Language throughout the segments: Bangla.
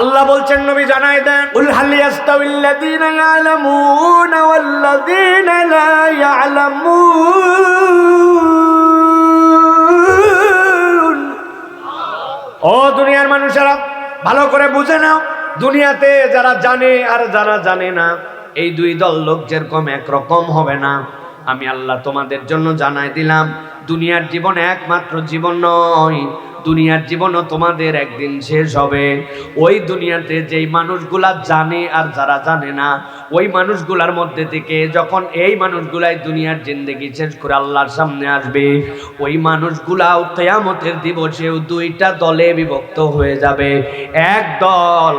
আল্লাহ বলছেন নবী জানাই দেন, কুল হাল ইয়াস্তাউিল্লাযীনা ইয়ালামুনা ওয়াল্লাযীনা লা ইয়ালামুন। ও দুনিয়ার মানুষেরা, ভালো করে বুঝে নাও, দুনিয়াতে যারা জানে আর যারা জানে না, এই দুই দল লোক যেরকম একরকম হবে না। আমি আল্লাহ তোমাদের জন্য জানাই দিলাম, দুনিয়ার জীবন একমাত্র জীবন নয়, দুনিয়ার জীবনও তোমাদের একদিন শেষ হবে। ওই দুনিয়াতে যেই মানুষগুলা জানে আর যারা জানে না, ওই মানুষগুলার মধ্যে থেকে যখন এই মানুষগুলাই দুনিয়ার জিন্দেগি শেষ করে আল্লাহর সামনে আসবে, ওই মানুষগুলাও কিয়ামতের দিবসেও দুইটা দলে বিভক্ত হয়ে যাবে। এক দল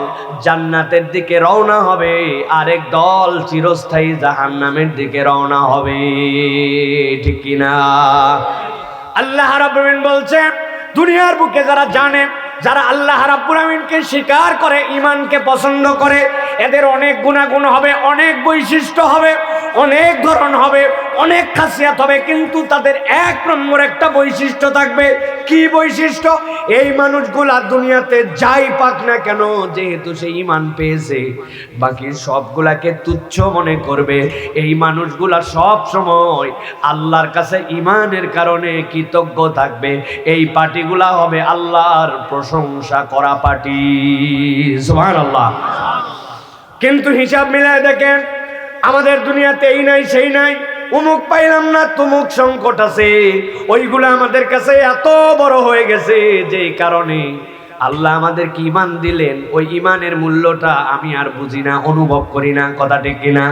জান্নাতের দিকে রওনা হবে, আরেক দল চিরস্থায়ী জাহান্নামের দিকে রওনা হবে। ঠিক কিনা? আল্লাহ রাব্বুল আলামিন বলছে, দুনিয়ার বুকে যারা জানে, যারা আল্লাহ রাব্বুল আমিনকে স্বীকার করে, ঈমানকে পছন্দ করে, এদের অনেক গুণাগুণ হবে, অনেক বৈশিষ্ট্য হবে, অনেক ধরন হবে, অনেক খাসিয়াত হবে, কিন্তু তাদের এক নম্বর একটা বৈশিষ্ট্য থাকবে। কি বৈশিষ্ট্য? এই মানুষগুলা দুনিয়াতে যাই পাক না কেন, যেহেতু সে ঈমান পেয়েছে, বাকি সবগুলাকে তুচ্ছ মনে করবে। এই মানুষগুলা সব সময় আল্লাহর কাছে ঈমানের কারণে কৃতজ্ঞ থাকবে। এই পার্টিগুলা হবে আল্লাহর প্রশংসা করা পার্টি। সুবহানাল্লাহ। কিন্তু হিসাব মিলায় দেখেন, আমাদের দুনিয়াতে এই নাই সেই নাই, অমুক পাইলাম না, তুমুক সংকট আছে, ওইগুলো আমাদের কাছে এত বড় হয়ে গেছে, যেই কারণে আল্লাহ আমাদেরকে ঈমান দিলেন, ওই ঈমানের মূল্যটা আমি আর বুঝি না, অনুভব করি না। কথা ঠিক কিনা?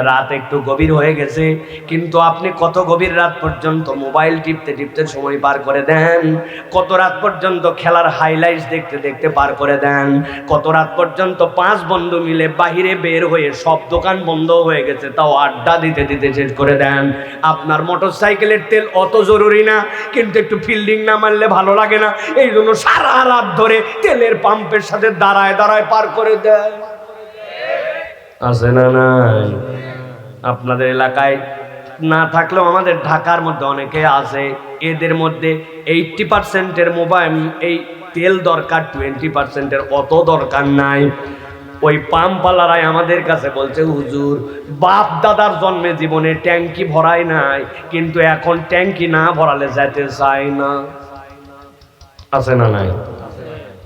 রাত একটু গভীর হয়ে গেছে, কিন্তু আপনি কত গভীর রাত পর্যন্ত মোবাইল টিপতে টিপতে সময় পার করে দেন, কত রাত পর্যন্ত খেলার হাইলাইটস দেখতে দেখতে পার করে দেন, কত রাত পর্যন্ত 5 বন্ধু মিলে বাহিরে বের হয়ে, সব দোকান বন্ধ হয়ে গেছে তাও আড্ডা দিতে দিতে শেষ করে দেন। আপনার মোটরসাইকেলের তেল অত জরুরি না, কিন্তু একটু ফিল্ডিং না মারলে ভালো লাগে না, এই জন্য সারা রাত ধরে তেলের পাম্পের সাথে দাঁড়ায় দাঁড়ায় পার করে দেন। আছে না নাই? আপনাদের এলাকায় না থাকলেও আমাদের ঢাকার মধ্যে অনেকে আছে, এদের মধ্যে 80%-এর মোবাইল এই তেল দরকার, 20%-এর অত দরকার নাই। ওই পাম্পওয়ালারাই আমাদের কাছে বলছে, হুজুর বাপ দাদার জন্মে জীবনে ট্যাঙ্কি ভরাই নাই, কিন্তু এখন ট্যাঙ্কি না ভরালে যেতে চায় না। আছে না নাই?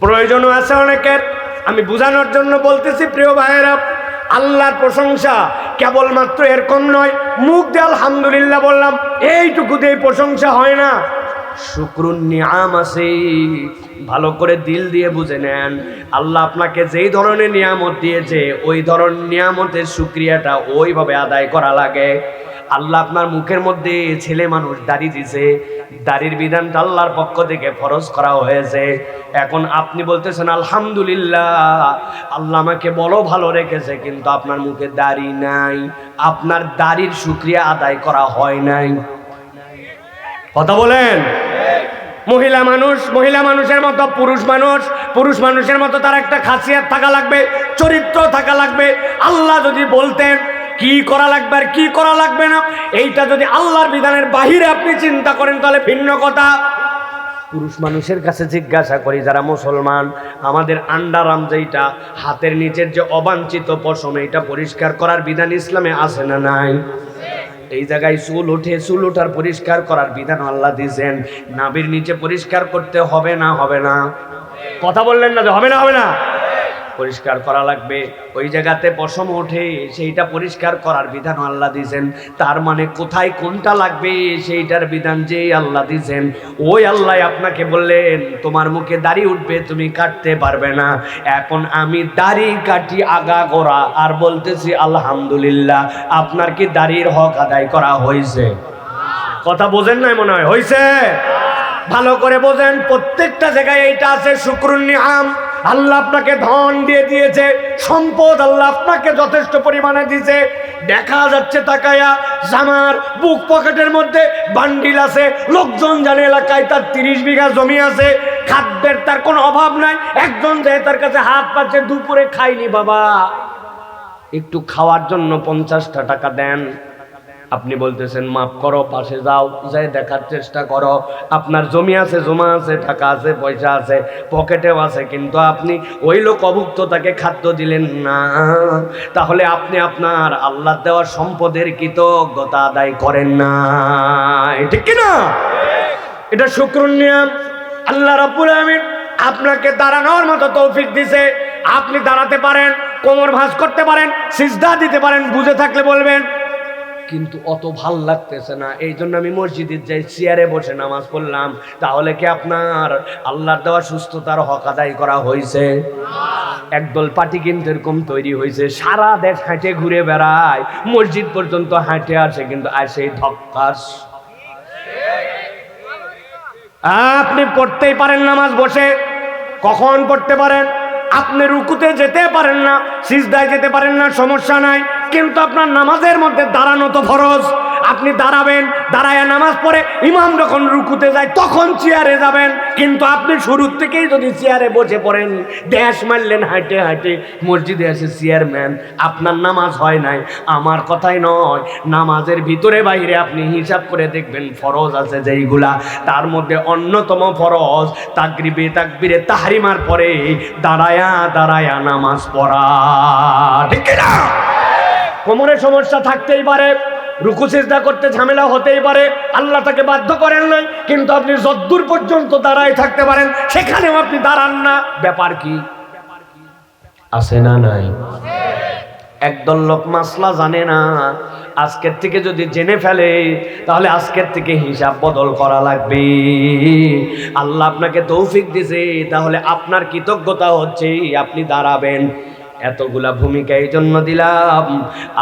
প্রয়োজনও আছে অনেকের। আমি বোঝানোর জন্য বলতেছি, প্রিয় ভাইয়েরা, আল্লাহর প্রশংসা কেবলমাত্র এরকম নয়, মুখ দিয়ে আলহামদুলিল্লাহ বললাম, এইটুকু দিয়ে প্রশংসা হয় না, শুকরুন নিয়াম আছে। ভালো করে দিল দিয়ে বুঝে নেন, আল্লাহ আপনাকে যেই ধরনের নিয়ামত দিয়েছে, ওই ধরনের নিয়ামতের শুকরিয়াটা ওইভাবে আদায় করা লাগে। আল্লাহ আপনার মুখের মধ্যে ছেলে মানুষ দাড়ি দিছে, দাড়ির বিধানটা আল্লাহর পক্ষ থেকে ফরজ করা হয়েছে। এখন আপনি বলতেছেন আলহামদুলিল্লাহ, আল্লাহ আমাকে বড় ভালো রেখেছে, কিন্তু আপনার মুখে দাড়ি নাই, আপনার দাড়ির শুকরিয়া আদায় করা হয় নাই। কথা বলেন। মহিলা মানুষ মহিলা মানুষের মতো পুরুষ মানুষের মতো তার একটা খাসিয়াত থাকা লাগবে, চরিত্র থাকা লাগবে। আল্লাহ যদি বলতেন কি করা লাগবে আর কি করা লাগবে না, এইটা যদি আল্লাহর বিধানের বাহিরে আপনি চিন্তা করেন, তাহলে ভিন্ন কথা। পুরুষ মানুষের কাছে জিজ্ঞাসা করি, যারা মুসলমান, আমাদের আন্ডারআর্ম যেটা হাতের নিচের যে অবাঞ্ছিত পশম, এটা পরিষ্কার করার বিধান ইসলামে আছে না নাই? এই জায়গায় চুল ওঠে, চুল ওঠার পরিষ্কার করার বিধান আল্লাহ দিয়েছেন। নাভির নিচে পরিষ্কার করতে হবে না? হবে না? কথা বললেন না যে হবে না? হবে না, পরিষ্কার করা লাগবে। ওই জায়গাতে পশম ওঠে, সেইটা পরিষ্কার করার বিধান আল্লাহ দিয়েছেন। তার মানে কোথায় কোনটা লাগবে সেইটার বিধান যে আল্লাহ দিয়েছেন, ওই আল্লাহ আপনাকে বললেন তোমার মুখে দাড়ি উঠবে, তুমি কাটতে পারবে না। এখন আমি দাড়ি কাটি আগা গোড়া, আর বলতেছি আলহামদুলিল্লাহ। আপনার কি দাড়ির হক আদায় করা হয়েছে? কথা বোঝেন নাই মনে হয়? হয়েছে? ভালো করে বোঝেন, প্রত্যেকটা জায়গায় এইটা আছে, শুকরুন নিআম। আল্লাহ আপনাকে ধন দিয়ে দিয়েছে, সম্পদ আল্লাহ আপনাকে যথেষ্ট পরিমাণে দিয়েছে। দেখা যাচ্ছে তাকায়া, জামার বুক পকেটের মধ্যে বান্ডিল আছে, লোকজন জানে এলাকায় তার 30 বিঘা জমি আছে, খাদ্যের তার কোনো অভাব নাই। একজন যায় তার কাছে হাত পাচ্ছে, দুপুরে খাইনি বাবা, একটু খাওয়ার জন্য 50টা টাকা দেন। আপনি বলতেছেন মাফ করো, পাশে যাও, যাই দেখার চেষ্টা করো, আপনার জমি আছে, জমা আছে, টাকা আছে, পয়সা আছে, পকেটেও আছে, কিন্তু আপনি ওই লোক অভুক্ত, তাকে খাদ্য দিলেন না, তাহলে আপনি আপনার আল্লাহ দেওয়া সম্পদের কৃতজ্ঞতা আদায় করেন না, ঠিক কিনা? এটা শুকরুন নিয়ম। আল্লাহ রাব্বুল আলামিন আপনাকে দাঁড়ানোর মতো তৌফিক দিছে, আপনি দাঁড়াতে পারেন, কোমর ভাঁজ করতে পারেন, সিজদা দিতে পারেন, বুঝে থাকলে বলবেন কিন্তু অত ভাল লাগতেছে না, এই জন্য আমি মসজিদে যাই, চেয়ারে বসে নামাজ পড়লাম। তাহলে কি আপনার আল্লাহর দেওয়া সুস্থতার হক আদায় করা হয়েছে? একদল পার্টি কিন্তু এরকম তৈরি হয়েছে, সারা দেশ হাঁটে ঘুরে বেড়ায়, মসজিদ পর্যন্ত হাঁটে আসে, কিন্তু আসে ধক্কাস। আপনি পড়তেই পারেন নামাজ বসে, কখন পড়তে পারেন? আপনি রুকুতে যেতে পারেন না, সিজদায় যেতে পারেন না, সমস্যা নাই, কিন্তু আপনার নামাজের মধ্যে দাঁড়ানো তো ফরজ। আপনি দাঁড়াবেন, দাঁড়ায় নামাজ পড়ে ইমাম যখন রুকুতে যায় তখন চেয়ারে যাবেন, কিন্তু আপনি শুরুর থেকেই যদি চেয়ারে বসে পড়েন, ড্যাশ মারলেন হাঁটে হাঁটে, মসজিদে এসে চেয়ারম্যান, আপনার নামাজ হয় নাই। আমার কথাই নয়, নামাজের ভিতরে বাইরে আপনি হিসাব করে দেখবেন, ফরজ আছে যেইগুলা, তার মধ্যে অন্যতম ফরজ তাকবীরে তাহরিমার পরে দাঁড়ায়া দাঁড়ায়া নামাজ পড়া, ঠিক কিনা? কোমরে সমস্যা থাকতেই পারে, রুকু সিজদা করতে ঝামেলা হতেই পারে, আল্লাহ তাকে বাধ্য করেন নাই, কিন্তু আপনি যদ্দূর পর্যন্ত দাঁড়ায় থাকতে পারেন সেখানেও আপনি দাঁড়ান না, ব্যাপার কি? আছে না নাই? একদল লোক মাসলা জানে না, আজকের থেকে যদি জেনে ফেলে তাহলে আজকের থেকে হিসাব বদল করা লাগবে। আল্লাহ আপনাকে তৌফিক দিয়েছে, তাহলে আপনার কৃতজ্ঞতা হচ্ছে আপনি দাঁড়াবেন। এতগুলা ভূমিকা এই জন্য দিলাম,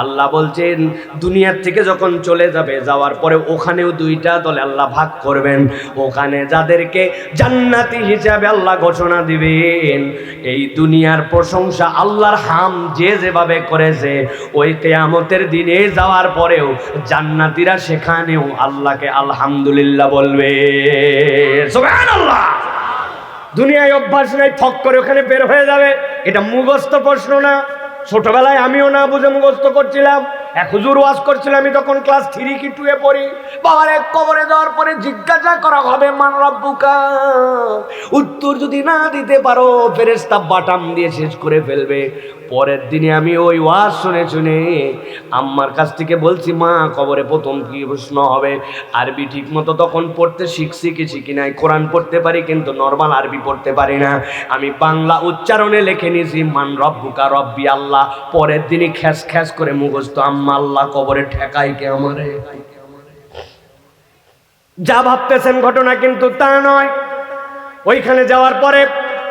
আল্লাহ বলছেন দুনিয়ার থেকে যখন চলে যাবে, যাওয়ার পরে ওখানেও দুইটা দলে আল্লাহ ভাগ করবেন, ওখানে যাদেরকে জান্নাতি হিসাবে আল্লাহ ঘোষণা দিবেন। এই দুনিয়ার প্রশংসা আল্লাহর হাম যে যেভাবে করেছে, ওই কিয়ামতের দিনে যাওয়ার পরেও জান্নাতীরা সেখানেও আল্লাহকে আলহামদুলিল্লাহ বলবে, সুবহানাল্লাহ। দুনিয়ায় অভ্যাস নাই, ফক করে ওখানে বের হয়ে যাবে, এটা মুখস্থ প্রশ্ন না। ছোটবেলায় আমিও না বুঝে মুখস্থ করছিলাম, এক হুজুর ওয়াজ করছিল, আমি তখন ক্লাস 3 কি 2 এ পড়ি। বাবার এক কবরে যাওয়ার পরে জিজ্ঞাসা করা হবে মান রব্বুকা, উত্তর যদি না দিতে পারো ফেরেশতা বাটাম দিয়ে শেষ করে ফেলবে। পরের দিনে আমি ওই ওয়াজ শুনে শুনে আম্মার কাছ থেকে বলছি, মা কবরে প্রথম কি প্রশ্ন হবে? আরবি ঠিক মতো তখন পড়তে শিখি নাই, কোরআন পড়তে পারি কিন্তু নর্মাল আরবি পড়তে পারি না, আমি বাংলা উচ্চারণে লিখে নিয়েছি মান রব্বুকা, রব্বি আল্লাহ। পরের দিনই খ্যাস খ্যাস করে মুখস্থ, আম্মা আল্লাহ কবরে ঠেকাই কে আমারে। যা ভাবতেছেন ঘটনা কিন্তু তা নয়। ওইখানে যাওয়ার পরে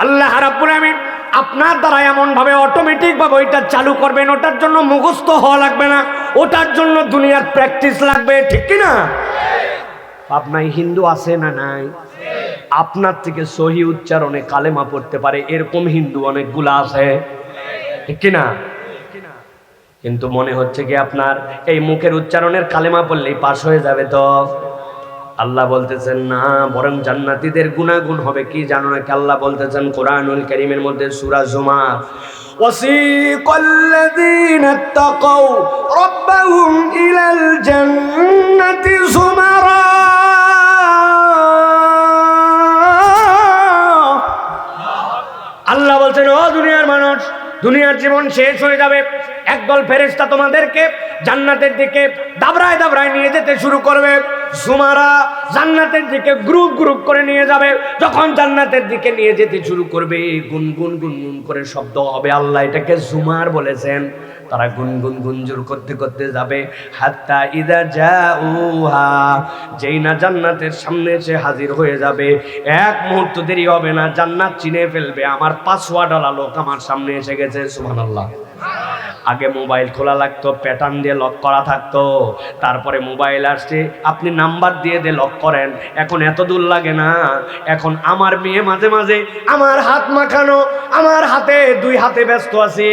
আল্লাহ রাব্বুল আমিন আপনার দ্বারা এমন ভাবে অটোমেটিক ভাবে ওইটা চালু করবেন, ওটার জন্য মুখস্থ হওয়া লাগবে না, ওটার জন্য দুনিয়ার প্র্যাকটিস লাগবে, ঠিক কিনা? আপনার হিন্দু আছে না নাই? আপনার থেকে সহি উচ্চারণে কালেমা পড়তে পারে এরকম হিন্দু অনেকগুলা আছে, ঠিক কিনা? কিন্তু মনে হচ্ছে কি আপনার এই মুখের উচ্চারণের কালেমা পড়লেই পাস হয়ে যাবে। তো আল্লাহ বলতেছেন না, বরং জান্নাতীদের গুনাহগুণ হবে কি জানো নাকি? আল্লাহ বলতেছেন কোরআনুল কারীমের মধ্যে সূরা জুমার, ওয়াসিকাল্লাযীনা তাকাউ রাব্বাহুম ইলাল জান্নাতি যুমারা, আল্লাহ বলছেন ও দুনিয়ার মানুষ, দুনিয়ার জীবন শেষ হয়ে যাবে, একদল ফেরেশতা তোমাদেরকে জান্নাতের দিকে দাবড়ায় দাবড়ায় নিয়ে যেতে শুরু করবে। জুমারা, জান্নাতের দিকে গ্রুপ গ্রুপ করে নিয়ে যাবে। যখন জান্নাতের দিকে নিয়ে যেতে শুরু করবে, গুনগুন গুনগুন করে শব্দ হবে, আল্লাহ এটাকে জুমার বলেছেন। তারা গুনগুন গুঞ্জুর করতে করতে যাবে, হাত্তা ইদা জাউহা, যেই না জান্নাতের সামনে এসে হাজির হয়ে যাবে, এক মুহূর্ত দেরি হবে না, জান্নাত চিনে ফেলবে, আমার পাসওয়ার্ডওয়ালা লোক আমার সামনে এসে গেছে, সুবহানাল্লাহ। আগে মোবাইল খোলা লাগতো, প্যাটার্ন দিয়ে লক করা থাকতো, তারপরে মোবাইল আসছে আপনি নাম্বার দিয়ে লক করেন, এখন এত দূর লাগে না। এখন আমার মেয়ে মাঝে মাঝে আমার হাত মাখানো, আমার হাতে 2 হাতে ব্যস্ত আছে,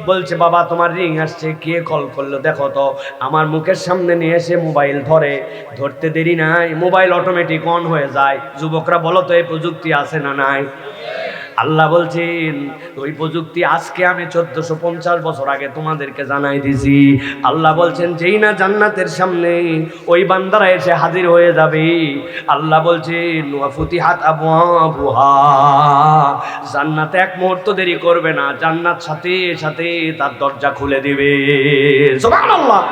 বলছে বাবা তোমার রিং আসছে, কে কল করলো দেখো তো। আমার মুখের সামনে নিয়ে এসে মোবাইল ধরতে দেরি নাই, মোবাইল অটোমেটিক অন হয়ে যায়। যুবকরা বলো তো এই প্রযুক্তি আছে না নাই? আল্লাহ বলছেন ওই প্রযুক্তি আজকে আমি 1450 বছর আগে তোমাদেরকে জানাই দিছি। আল্লাহ বলছেন যেই না জান্নাতের সামনে ওই বান্দারা এসে হাজির হয়ে যাবে, আল্লাহ বলছেন ওয়া ফুতিহাত আবওয়াবুহা, জান্নাতে এক মুহূর্ত দেরি করবে না, জান্নাত সাথে সাথে তার দরজা খুলে দিবে। সুবহানাল্লাহ।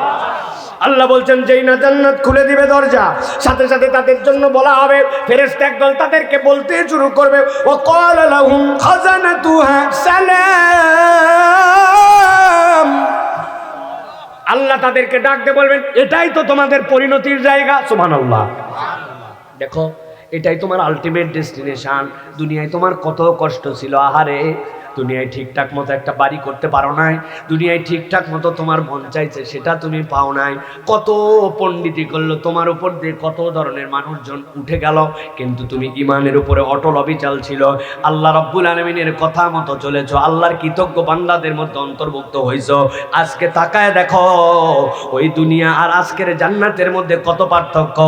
আল্লাহ বলছেন যেই না জান্নাত খুলে দিবে দরজা, সাথে সাথে তাদের জন্য বলা হবে, ফেরেশতা একদল তাদেরকে বলতে শুরু করবে, ওয়া ক্বালা লাহুম খাজানাতুহা সালাম। আল্লাহ তাদেরকে ডাক দিয়ে বলবেন এটাই তো তোমাদের পরিণতির জায়গা। সুবহানাল্লাহ। দেখো এটাই তোমার আলটিমেট ডেস্টিনেশন। দুনিয়ায় তোমার কত কষ্ট ছিল, আহারে দুনিয়ায় ঠিকঠাক মতো একটা বাড়ি করতে পারো নাই, দুনিয়ায় ঠিকঠাক মতো তোমার মন চাইছে সেটা তুমি পাও নাই, কত পণ্ডিতি করলো তোমার উপর দিয়ে, কত ধরনের মানুষজন উঠে গেল, কিন্তু তুমি ইমানের উপরে অটল অবিচল ছিল, আল্লাহ রাব্বুল আলামিনের কথা মতো চলেছো, আল্লাহর কৃতজ্ঞ বান্দাদের মধ্যে অন্তর্ভুক্ত হইছো। আজকে তাকায় দেখো ওই দুনিয়া আর আজকের জান্নাতের মধ্যে কত পার্থক্য।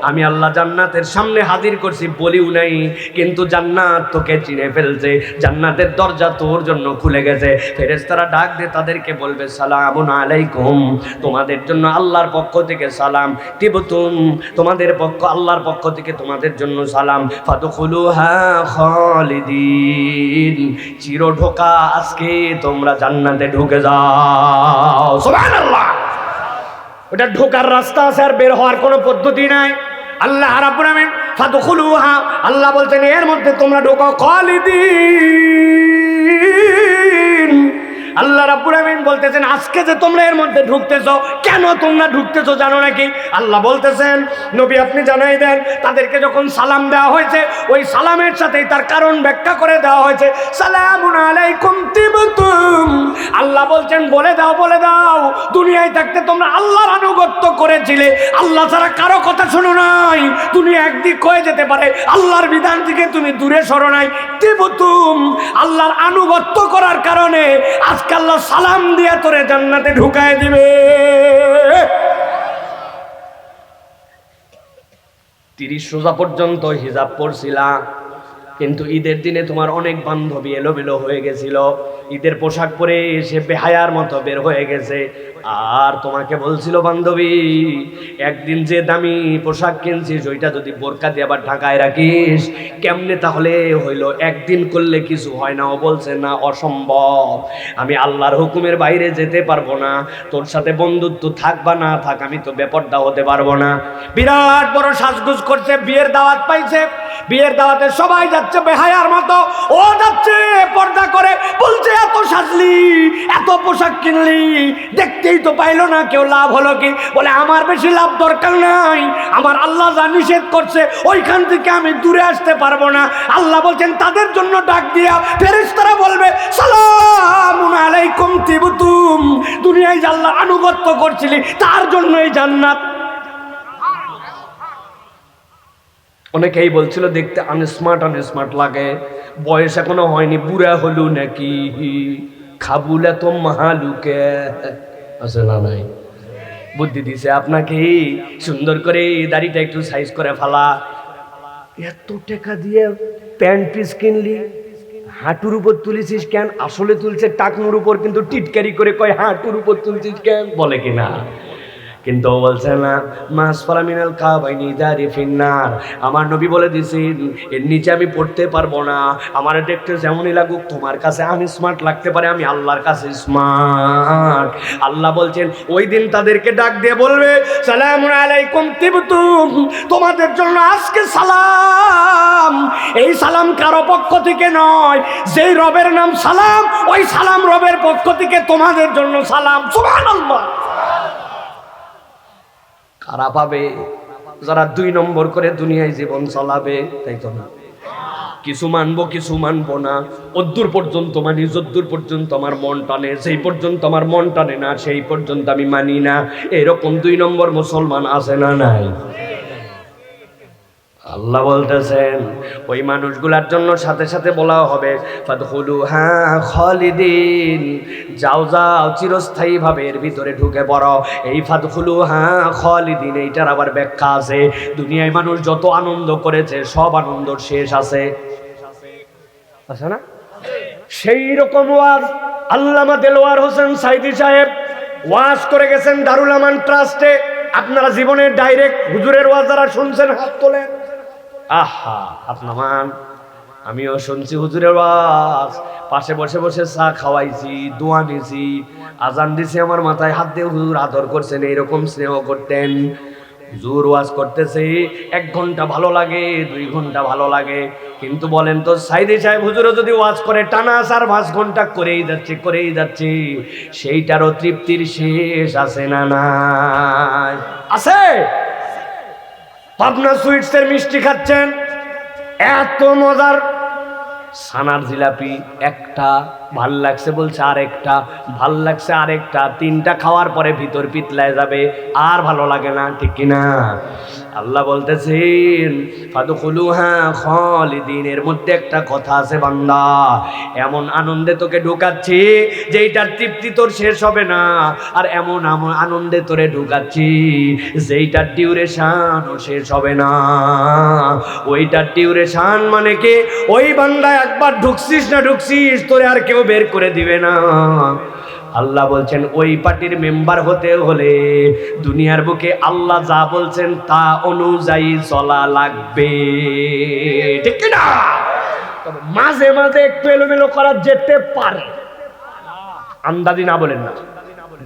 আমি আল্লাহ জান্নাতের সামনে হাজির করছি বলিও নাই, কিন্তু জান্নাত তোকে চিনে ফেলছে, জান্নাতের দরজা তোর জন্য খুলে গেছে। ফেরেশতারা ডাক দিয়ে তাদেরকে বলবে সালামুন আলাইকুম, তোমাদের জন্য আল্লাহর পক্ষ থেকে সালাম, তিবতুম, তোমাদের পক্ষ আল্লাহর পক্ষ থেকে তোমাদের জন্য সালাম, ফাদখুলুহা খালিদিন, চির ঢোকা আজকে তোমরা জান্নাতে ঢুকে যাও। সুবহানাল্লাহ। ওটা ঢোকার রাস্তা আছে, আর বের হওয়ার কোনো পদ্ধতি নাই। আল্লাহ রাব্বুল আলামিন ফাদখুলুহা, আল্লাহ বলছেন এর মধ্যে তোমরা ঢোকো খালিদিন। আল্লাহ রাব্বুল আমিন বলতেছেন আজকে যে তোমরা এর মধ্যে ঢুকতেছো, কেন তোমরা ঢুকতেছো জানো নাকি? আল্লাহ বলতেছেন নবী আপনি জানাই দেন। তাদেরকে যখন সালাম দেওয়া হয়েছে ওই সালামের সাথেই তার কারণ ব্যাখ্যা করে দেওয়া হয়েছে, সালামুন আলাইকুম তিবতুম। আল্লাহ বলছেন বলে দাও, বলে দাও দুনিয়ায় থাকতে তোমরা আল্লাহর আনুগত্য করেছিলে, আল্লাহ ছাড়া কারো কথা শোনো নাই, দুনিয়া একদিক হয়ে যেতে পারে, আল্লাহর বিধান থেকে তুমি দূরে সরো নাই, তিবতুম, আল্লাহর আনুগত্য করার কারণে আজকে আল্লাহ সালাম দিয়া তোরে জান্নাতে ঢুকায় দিবে। 30 রোজা পর্যন্ত হিজাব পরছিলা, কিন্তু ঈদের দিনে তোমার অনেক বান্ধবী এলোমেলো হয়ে গেছিল, ঈদের পোশাক পরে এসে বেহায়ার মতো বের হয়ে গেছে, আর তোমাকে বলছিল বান্ধবী একদিন যে দামি পোশাক কিনছিস ওইটা যদি বোরকা দিয়ে আবার ঢাকায় রাখিস কেমনে তাহলে হইলো, একদিন করলে কিছু হয় না। ও বলছে না, অসম্ভব, আমি আল্লাহর হুকুমের বাইরে যেতে পারবো না, তোর সাথে বন্ধুত্ব থাক বা না থাক আমি তো বেপরদা হতে পারবো না। বিরাট বড় সাজগুজ করছে, বিয়ের দাওয়াত পাইছে, বিয়ের দাওয়াতে সবাই যাচ্ছে বেহায়ার মতো, ও যাচ্ছে পর্দা করে, বলছে এত সাজলি এত পোশাক কিনলি দেখতেই তো পাইলো না কেউ, লাভ হলো কি? বলে আমার বেশি লাভ দরকার নাই, আমার আল্লাহ যা নিষেধ করছে ওইখান থেকে আমি দূরে আসতে পারবো না। আল্লাহ বলছেন তাদের জন্য ডাক দিয়া ফেরেশতারা বলবে সালামুন আলাইকুম তিবতুম, দুনিয়ায় যে আল্লাহর আনুগত্য করছিলি তার জন্য এই জান্নাত। অনেকেই বলছিল দেখতে আনস্মার্ট লাগে, বয়স এখনো হয়নি, বুড়া হলু নাকি, খাবুলা তো মাহালুকে আছে না নাই, বুদ্ধি দিছে আপনাকে সুন্দর করে দাড়িটা একটু সাইজ করে ফেলা, এত টাকা দিয়ে প্যান্ট পিস কিনলি, হাঁটুর উপর তুলেছিস কেন? আসলে তুলছে টাকনুর উপর, কিন্তু টিটকারি করে কয় হাঁটুর উপর তুলছিস কেন, বলে কিনা? কিন্তু বলছে না মাসফালা মিনাল কাবাইনি দারি ফিন্নার, আমার নবী বলে দিয়েছেন এর নিচে আমি পড়তে পারবো না, আমার দেখতে যেমনই লাগুক তোমার কাছে আমি স্মার্ট লাগতে পারে, আমি আল্লাহর কাছে স্মার্ট। আল্লাহ বলছেন ওই দিন তাদেরকে ডাক দিয়ে বলবে সালামুন আলাইকুম তিবতুম, তোমাদের জন্য আজকে সালাম। এই সালাম কারো পক্ষ থেকে নয়, যেই রবের নাম সালাম ওই সালাম রবের পক্ষ থেকে তোমাদের জন্য সালাম। সুবহানাল্লাহ। কারা পাবে? যারা 2 নম্বর করে দুনিয়ায় জীবন চালাবে, তাই তো না? কিছু মানবো কিছু মানবো না, অদ্দূর পর্যন্ত মানি যদ্দূর পর্যন্ত আমার মন টানে, সেই পর্যন্ত আমার মন টানে না সেই পর্যন্ত আমি মানি না, এরকম 2 নম্বর মুসলমান আছে না নাই? আল্লাহ বলতেছেন ওই মানুষগুলার জন্য সাথে সাথে বলা হবে ফাদখুলুহা খালিদিন, যাও যাও চিরস্থায়ী ভাবে এর ভিতরে ঢুকে পড়ো। এই ফাদখুলুহা খালিদিন এইটার আবার ব্যাখ্যা আছে, দুনিয়ায় মানুষ যত আনন্দ করেছে সব আনন্দ শেষ আছে, আছে না? সেই রকম ওয়াজ আল্লামা দেলোয়ার হোসেন সাইদি সাহেব ওয়াজ করে গেছেন দারুল আমান ট্রাস্টে। আপনারা জীবনে ডাইরেক্ট হুজুরের ওয়াজ যারা শুনছেন হাত তোলেন। আহা, হাত নামান। আমিও শুনছি হুজুরের ওয়াজ, পাশে বসে বসে চা খাওয়াইছি, দোয়া নিয়েছি, আজান দিছি, আমার মাথায় হাত দিয়ে হুজুর আদর করছেন, এইরকম স্নেহ করতেন। হুজুর ওয়াজ করতেছে 1 ঘন্টা ভালো লাগে, 2 ঘন্টা ভালো লাগে, কিন্তু বলেন তো সাইদি সাহেব হুজুরও যদি ওয়াজ করে টানা 4-5 ঘন্টা করেই যাচ্ছে, সেইটারও তৃপ্তির শেষ আছে না? নাই আছে? পাবনা সুইটসের মিষ্টি খাচ্ছেন, এত মজার সানার জিলাপি, একটা ভাল লাগছে বলছে, আরেকটা ভাল লাগছে, আরেকটা, 3টা খাওয়ার পরে ভিতর পিতলায় যাবে, আর ভালো লাগে না, ঠিক কিনা? আল্লাহ বলতেছেন ফাদখুলুহা খালিদিন। এর মধ্যে একটা কথা আছে, বান্দা এমন আনন্দে তোকে ঢুকাচ্ছি যেইটার তৃপ্তি তোর শেষ হবে না, আর এমন আনন্দে তোরে ঢুকাচ্ছি যেইটার ডিউরেশনও শেষ হবে না। ওইটার ডিউরেশন মানে কি? ওই বান্দা একবার ঢুকছিস তোরে আর কেউ বের করে দিবে না। আল্লাহ বলছেন ওই পার্টির মেম্বার হতে হলে দুনিয়ার বুকে আল্লাহ যা বলছেন তা অনুযায়ী চলা লাগবে, ঠিক না? মাঝে মাঝে একটু এলোমেলো করা যেতে পারে, আন্দাজি না বলেন না।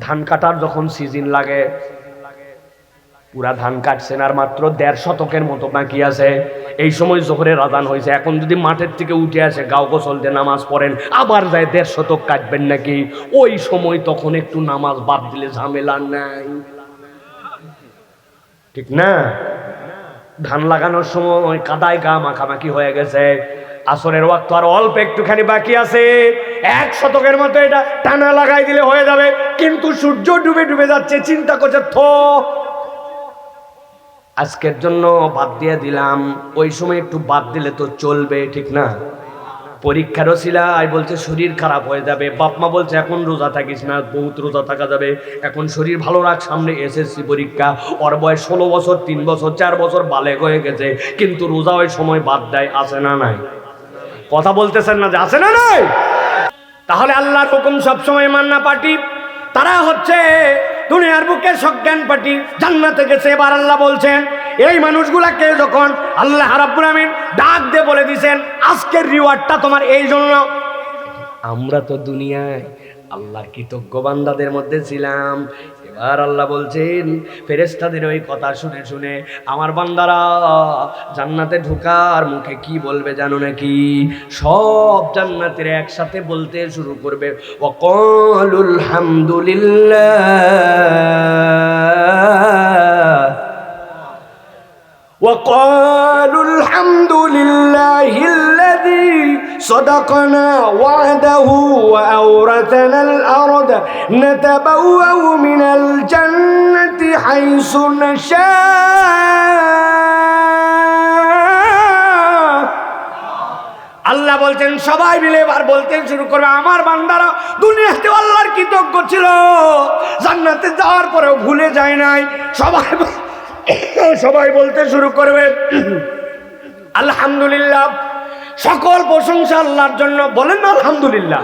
ধান কাটার যখন সিজন লাগে, পুরা ধান কাটছেন আর মাত্র 1.5 শতকের মতো বাকি আছে, এই সময় জোহরের আজান হয়েছে, এখন যদি মাঠের থেকে উঠে আসে গাও গোসল দিয়ে নামাজ পড়েন, আবার যায় 1.5 শতক কাটবেন নাকি, ওই সময় তখন একটু নামাজ বাদ দিলে ঝামেলা নাই, ঠিক না? ধান লাগানোর সময় কাদায় গা মাখামাখি হয়ে গেছে, আসরের ওয়াক্ত আর অল্প একটুখানি বাকি আছে, 1 শতকের মতো এটা টানা লাগাই দিলে হয়ে যাবে, কিন্তু সূর্য ডুবে যাচ্ছে, চিন্তা করছে আজকের জন্য বাদ দিয়ে দিলাম, ওই সময় একটু বাদ দিলে তো চলবে, ঠিক না? পরীক্ষারও ছিলাই বলছে শরীর খারাপ হয়ে যাবে, বাপ মা বলছে এখন রোজা থাকিস না, বহুত রোজা থাকা যাবে, এখন শরীর ভালো রাখ, সামনে এসএসসি পরীক্ষা, ওর বয়স 16 বছর, 3 বছর 4 বছর বালেগ হয়ে গেছে, কিন্তু রোজা ওই সময় বাদ দেয়, আছে না নাই? কথা বলতেছেন না যে আছে না নাই? তাহলে আল্লাহর হুকুম সবসময় মান্না পার্টি, তারা হচ্ছে দুনিয়ার বুকে সজ্ঞান পার্টি, জান্নাতে গেছে। এবার আল্লাহ বলছেন এই মানুষগুলাকে যখন আল্লাহ রাব্বুল আমিন ডাক দিয়ে বলে দিয়েছেন আজকের রিওয়ার্ডটা তোমার এই জন্য, আমরা তো দুনিয়ায় আল্লাহর কৃতজ্ঞ বান্দাদের মধ্যে ছিলাম। এবার আল্লাহ বলছেন ফেরেশতাদের ওই কথা শুনে শুনে আমার বান্দারা জান্নাতে ঢোকার মুখে কি বলবে জানো নাকি? সব জান্নাতের একসাথে বলতে শুরু করবে ওয়াকালুল হামদুলিল্লাহ, وقالوا الحمد لله الذي صدقنا وعده وأورثنا الأرض نتبوأ من الجنة حيث نشاء। আল্লাহ বলছেন সবাই মিলে এবার বলতে শুরু করবে আমার বান্দারা দুনিয়াতে আল্লাহর কৃতজ্ঞ ছিল, জান্নাতে যাওয়ার পরেও ভুলে যায় নাই, সবাই বলতে শুরু করবে আলহামদুলিল্লাহ, সকল প্রশংসা আল্লাহর জন্য, বলেন না আলহামদুলিল্লাহ।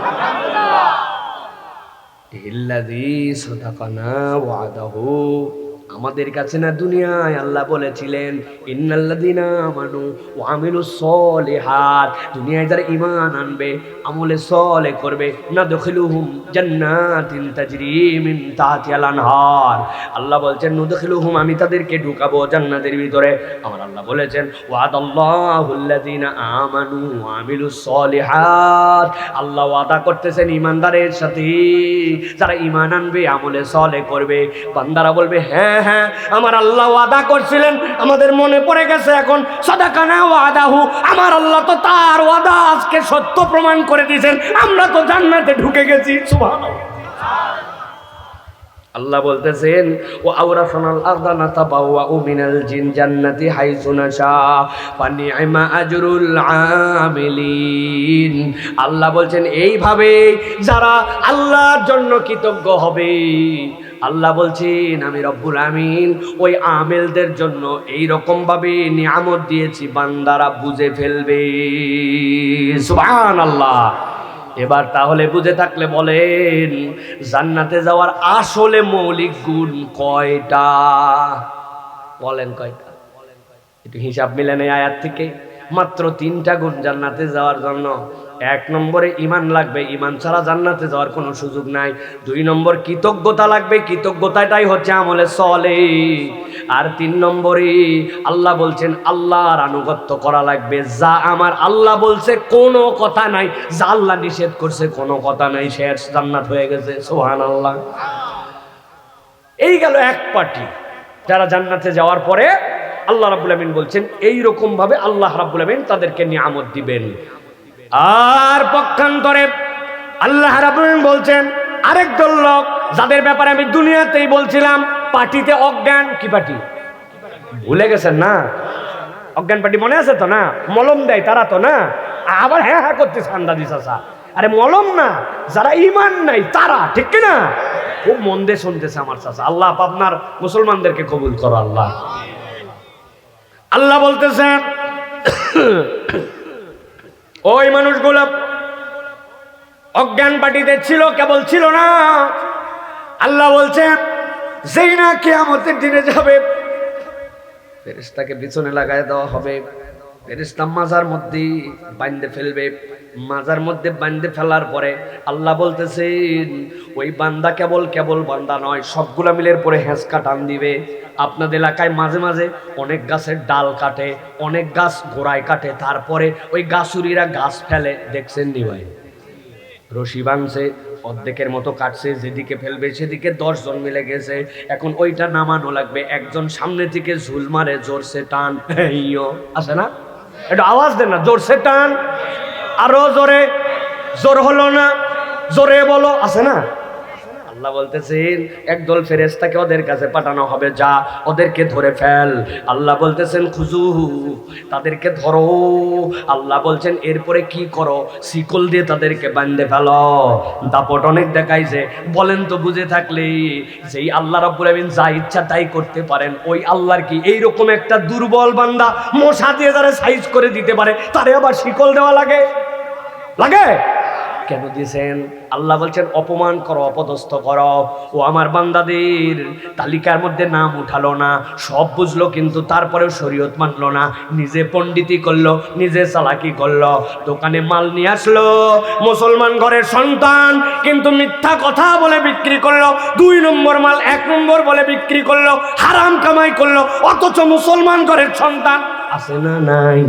ইল্লাযী সাদাকানা ওয়াদাহু, আমাদের কাছে না দুনিয়ায় আল্লাহ বলেছিলেন ইন্নাল্লাযীনা আমানু ওয়া আমিলুস সলিহাত, দুনিয়ায় যারা ঈমান আনবে আমলে সলেহ করবে নাদখিলুহুম জান্নাতিন তাজরি মিন তাহতিহাল আনহার, আল্লাহ বলছেন নুদখিলুহুম, আমি তাদেরকে ঢুকাবো জান্নাতের ভিতরে। আমার আল্লাহ বলেছেন ওয়াদাল্লাহুল্লাযীনা আমানু ওয়া আমিলুস সলিহাত, আল্লাহ ওয়াদা করতেছেন ঈমানদারের সাথে যারা ঈমান আনবে আমলে সলেহ করবে। বান্দারা বলবে হ্যাঁ হ্যাঁ আমার আল্লাহ ওয়াদা করছিলেন, আমাদের মনে পড়ে গেছে, এখন সাদাকানা ওয়াদাহু, আমার আল্লাহ তো তার ওয়াদা আজকে সত্য প্রমাণ করে দিয়েছেন, আমরা তো জান্নাতে ঢুকে গেছি। সুবহানাল্লাহ। আল্লাহ বলতেছেন ও আওরাসানাল আরদা নাতাবাওয়াউ মিনাল জিন জান্নাতি হাইসু নাশা ফানি'মা আজরুল আমিলিন, আল্লাহ বলছেন এইভাবে যারা আল্লাহর জন্য কৃতজ্ঞ হবে আল্লাহ বলছেন আমি রব্বুল আমিন ওই আমেলদের জন্য এই রকম ভাবে নিয়ামত দিয়েছি বান্দারা বুঝে ফেলবে। সুবহানাল্লাহ। এবার তাহলে বুঝে থাকলে বলেন জান্নাতে যাওয়ার আসলে মৌলিক গুণ কয়টা? বলেন কয়টা? একটু হিসাব মিলে নেই আয়াত থেকে। মাত্র 3টা গুণ জান্নাতে যাওয়ার জন্য। 1 নম্বরে ঈমান লাগবে, ঈমান ছাড়া জান্নাতে যাওয়ার কোনো সুযোগ নাই। 2 নম্বর কৃতজ্ঞতা লাগবে, কৃতজ্ঞতাটাই হচ্ছে আমলে সলেহ। আর 3 নম্বরে আল্লাহ বলছেন আল্লাহর আনুগত্য করা লাগবে। যা আমার আল্লাহ বলছে কোনো কথা নাই, যা আল্লাহ নিষেধ করছে কোনো কথা নাই, শেষ, জান্নাত হয়ে গেছে। সুবহানাল্লাহ। এই গেল এক পার্টি যারা জান্নাতে যাওয়ার পরে আল্লাহ রাব্বুল আমিন বলছেন এই রকম ভাবে আল্লাহ রাব্বুল আমিন তাদেরকে নিয়ামত দিবেন। আর পক্ষান্তরে আল্লাহ রাব্বুল আমিন বলছেন আরেক দল লোক যাদের ব্যাপারে আমি দুনিয়াতেই বলছিলাম পার্টিতে অজ্ঞান। কি পার্টি? ভুলে গেছেন না? অজ্ঞান পার্টি মনে আছে তো না? মলম দেয় তারা তো না? আবার হ্যাঁ হ্যাঁ করতেছে আন্দাজি চাচা। আরে মলম না, যারা ঈমান নাই তারা, ঠিক কি না? খুব মন দিয়ে শুনতেছে আমার চাচা। আল্লাহ আপনার মুসলমানদেরকে কবুল করো। আল্লাহ আল্লাহ বলতেছেন ওই মানুষগুলো অজ্ঞান পার্টিতে ছিল, কেবল ছিল না। আল্লাহ বলছেন যেই না কিয়ামতের দিনে যাবে ফেরেশতাকে পিছনে লাগায় দেওয়া হবে, ফেরেশতা মাজার মধ্যে বাঁধে ফেলবে। মাজার মধ্যে বাঁধে ফেলার পরে আল্লাহ বলতেছেন ওই বান্দা কেবল বান্দা নয়, সবগুলা মিলের পরে হেঁচকা টান দিবে। আপনাদের এলাকায় মাঝে মাঝে অনেক গাছের ডাল কাটে, অনেক গাছ গোড়ায় কাটে, তারপরে ওই গাছুরিরা গাছ ফেলে, দেখছেন নি ভাই? রশি বাঁধছে, অর্ধেকের মতো কাটছে, যেদিকে ফেলবে সেদিকে 10 জন মিলে গেছে। এখন ওইটা নামানো লাগবে। একজন সামনে থেকে ঝুল মারে, জোরসে টান। আছে না? একটু আওয়াজ দেন না, জোরসে টান, আরো জোরে। জোর হলো না, জোরে বলো। আছে না? আল্লাহ বলতেছেন একদল ফেরেশতাকে ওদের কাছে পাঠানো হবে, যা ওদেরকে ধরে ফেল। আল্লাহ বলতেছেন খুজুহু, তাদেরকে ধরো। আল্লাহ বলছেন এরপরে কি করো? শিকল দিয়ে তাদেরকে বাঁধে ফেলো। দাপট অনেক দেখাইছে। বলেন তো বুঝে থাকলে যেই আল্লাহ রাব্বুল আমিন যা ইচ্ছা তাই করতে পারেন, ওই আল্লাহর কি এইরকম একটা দুর্বল বান্দা মশা দিয়ে যারা সাইজ করে দিতে পারে তারে আবার শিকল দেওয়া লাগে? লাগে কেন দিয়েছেন? আল্লাহ বলছেন অপমান করো, অপদস্থ করো। ও আমার বান্দাদের তালিকার মধ্যে নাম উঠালো না, সব বুঝলো কিন্তু তারপরেও শরীয়ত মানলো না, নিজে পণ্ডিতি করলো, নিজে চালাকি করলো, দোকানে মাল নিয়ে আসলো, মুসলমান ঘরের সন্তান কিন্তু মিথ্যা কথা বলে বিক্রি করলো, 2 নম্বর মাল 1 নম্বর বলে বিক্রি করলো, হারাম কামাই করলো, অথচ মুসলমান ঘরের সন্তান। আছে না নাই?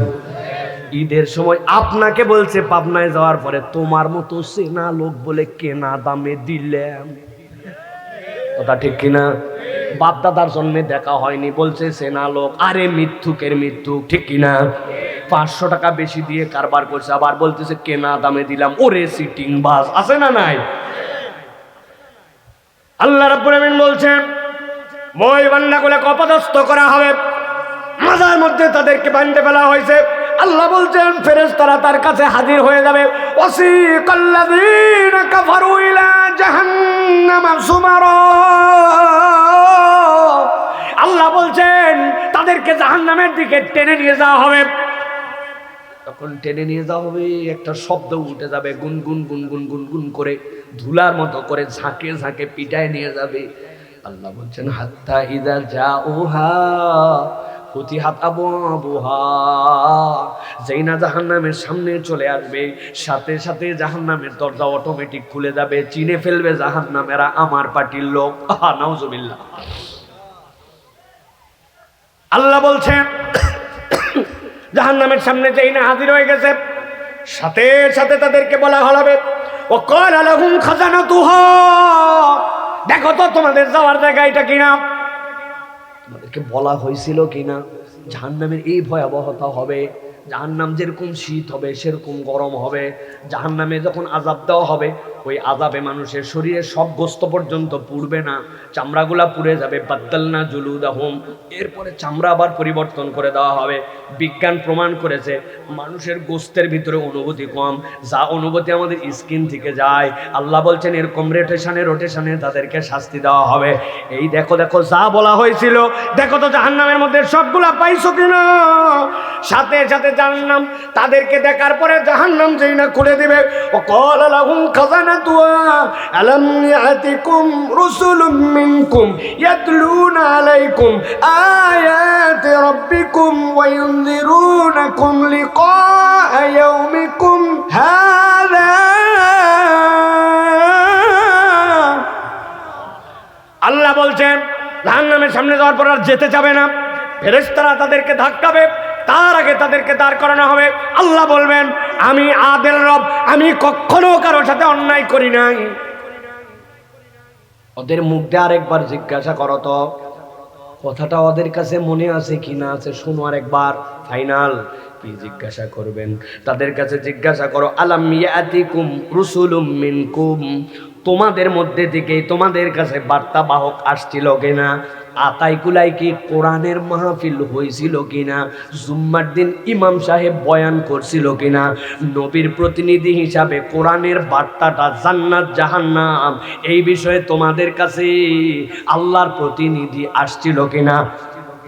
ঈদের সময় আপনাকে বলছে পাবনায় যাওয়ার পরে তোমার মতো সেনা লোক বলে কেনা দামে দিলাম। কথা ঠিক কিনা? বাপ দাদার জন্য দেখা হয়নি, বলছে সেনা লোক। আরে মিথ্যুকের মিথ্যুক, ঠিক কিনা? 500 টাকা বেশি দিয়ে কারবার করছে, আবার বলতেছে কেনা দামে দিলাম। ওরে সিটিং বাস। আছে না নাই? আল্লাহ রাব্বুল আমিন বলছেন ওই বান্দাগুলোকে অপদস্থ করা হবে, মাজার মধ্যে তাদেরকে বাঁধতে ফেলা হয়েছে। আল্লাহ বলছেন ফেরেশতারা তার কাছে হাজির হয়ে যাবে। ওয়াসিকাল্লাযীনা কাফারু ইলা জাহান্নামা যুমারা। আল্লাহ বলছেন তাদেরকে জাহান্নামের দিকে টেনে নিয়ে যাওয়া হবে। তখন টেনে নিয়ে যাওয়া হবে, একটা শব্দ উঠে যাবে, গুনগুন গুনগুন গুনগুন করে, ধুলার মতো করে ঝাঁকে ঝাঁকে পিটায় নিয়ে যাবে। আল্লাহ বলছেন হাত্তা ইযা জাউহা ফুতিহাত আবওয়াবুহা। যেই না জাহান্নামের সামনে চলে আসবে, সাথে সাথে জাহান্নামের দরজা অটোমেটিক খুলে যাবে, চিনে ফেলবে জাহান্নামেরা আমার পার্টির লোক। নাউজুবিল্লাহ। আল্লাহ বলছেন জাহান্নামের সামনে যেই না হাজির হয়ে গেছে, সাথে সাথে তাদেরকে বলা হবে ওয়াকালা লাহুম খাজানাতুহা, দেখো তো তোমাদের যাওয়ার জায়গা এটা কিনা। তোমাদেরকে বলা হয়েছিল কিনা জাহান্নামের এই ভয়াবহতা হবে, জাহান্নাম যেরকম শীত হবে সেরকম গরম হবে। জাহান্নামে যখন আযাব দেওয়া হবে, ওই আযাবে মানুষের শরীরে সব গোস্ত পর্যন্ত পুড়বে না, চামড়াগুলা পুড়ে যাবে। বাদ্দালনা জুলুদাহুম, এরপরে চামড়া আবার পরিবর্তন করে দেওয়া হবে। বিজ্ঞান প্রমাণ করেছে মানুষের গোস্তের ভিতরে অনুভূতি কম, যা অনুভূতি আমাদের স্কিন থেকে যায়। আল্লাহ বলছেন এরকম রোটেশনে তাদেরকে শাস্তি দেওয়া হবে। এই দেখো দেখো যা বলা হয়েছিল, দেখো তো জাহান্নামের মধ্যে সবগুলা পাইছো কিনা। সাথে সাথে জাহান্নাম তাদেরকে দেখার পরে জাহান্নাম যেই না খুলে দিবে, ও ক্বালা লাহুম খাযানাতুহা আলাম ইয়াতিকুম রুসুলুম মিনকুম ইয়াতলুনা আলাইকুম আয়াতি রাব্বিকুম ওয়া ইউনযিরুনাকুম লিকা ইয়াউমিকুম হাযা। আল্লাহ বলছেন জাহান্নামের সামনে যাওয়ার পর আর যেতে যাবে না, ফেরেশতারা তাদেরকে ধাক্কাবে, তার আগে তাদেরকে দাঁড় করানো হবে। আল্লাহ বলবেন আমি আদেল রব, আমি কখনো কারোর সাথে অন্যায় করি নাই। ওদের মুখ দিয়ে আরেকবার জিজ্ঞাসা করো তো কথাটা ওদের কাছে মনে আছে কি না আছে, শুনো আরেকবার। ফাইনাল কি জিজ্ঞাসা করবেন? তাদের কাছে জিজ্ঞাসা করো আলাম ইয়াতিকুম রুসুলুম মিনকুম, তোমাদের মধ্যে থেকে তোমাদের কাছে বার্তা বাহক আসছিল কিনা? আতাইকুলাই কি কোরআনের মাহফিল হয়েছিল কিনা? জুম্মার দিন ইমাম সাহেব বয়ান করছিল কিনা? নবীর প্রতিনিধি হিসাবে কোরআনের বার্তাটা জান্নাত জাহান্নাম এই বিষয়ে তোমাদের কাছে আল্লাহর প্রতিনিধি আসছিল কিনা?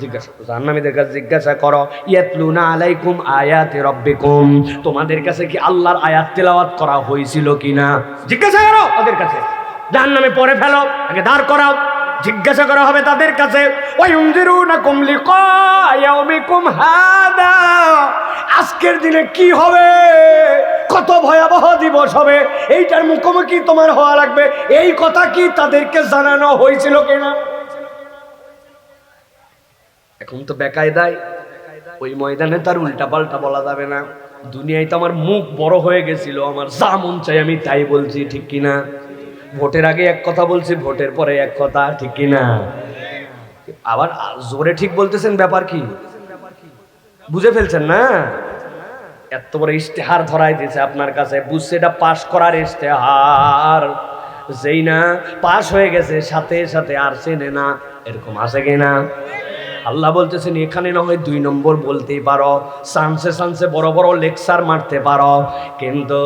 জিজ্ঞাসা করো, জাহান্নামীদের কাছে জিজ্ঞাসা করো ইয়াতলুনা আলাইকুম আয়াতি রাব্বিকুম, তোমাদের কাছে কি আল্লাহর আয়াত তেলাওয়াত করা হয়েছিল কিনা? জিজ্ঞাসা করো ওদের কাছে। জাহান্নামে পড়ে ফেলো, আগে দাঁড় করাও, জিজ্ঞাসা করা হবে তাদের কাছে। ওয়া ইউনযিরুনাকুম লিকা ইয়াউমিকুম হাদা, আজকের দিনে কি হবে, কত ভয়াবহ দিবস হবে, এইটার মুখোমুখি তোমার হওয়া লাগবে, এই কথা কি তাদেরকে জানানো হয়েছিল কিনা? এখন তো বেকায়দায় ওই ময়দানে তার উল্টা পাল্টা বলা যাবে না। দুনিয়ায় তো আমার মুখ বড় হয়ে গেছিল, আমার যা মন চাই আমি তাই বলছি, ঠিক কিনা? ভোটের আগে এক কথা বলছি, ভোটের পরে এক কথা, ঠিক কিনা? আবার জোরে ঠিক বলতেছেন, ব্যাপার কি বুঝে ফেলছেন না? এত বড় ইশতেহার ধরাই দিয়েছে আপনার কাছে, বুঝছে এটা পাশ করার ইশতেহার, যেই না পাশ হয়ে গেছে সাথে সাথে আর চেনে না, এরকম আছে কিনা? আল্লাহ বলতেছেন এখানে না হয় 2 নম্বর বলতেই পারো, চান্সে বড় বড় লেকচার মারতে পারো, কিন্তু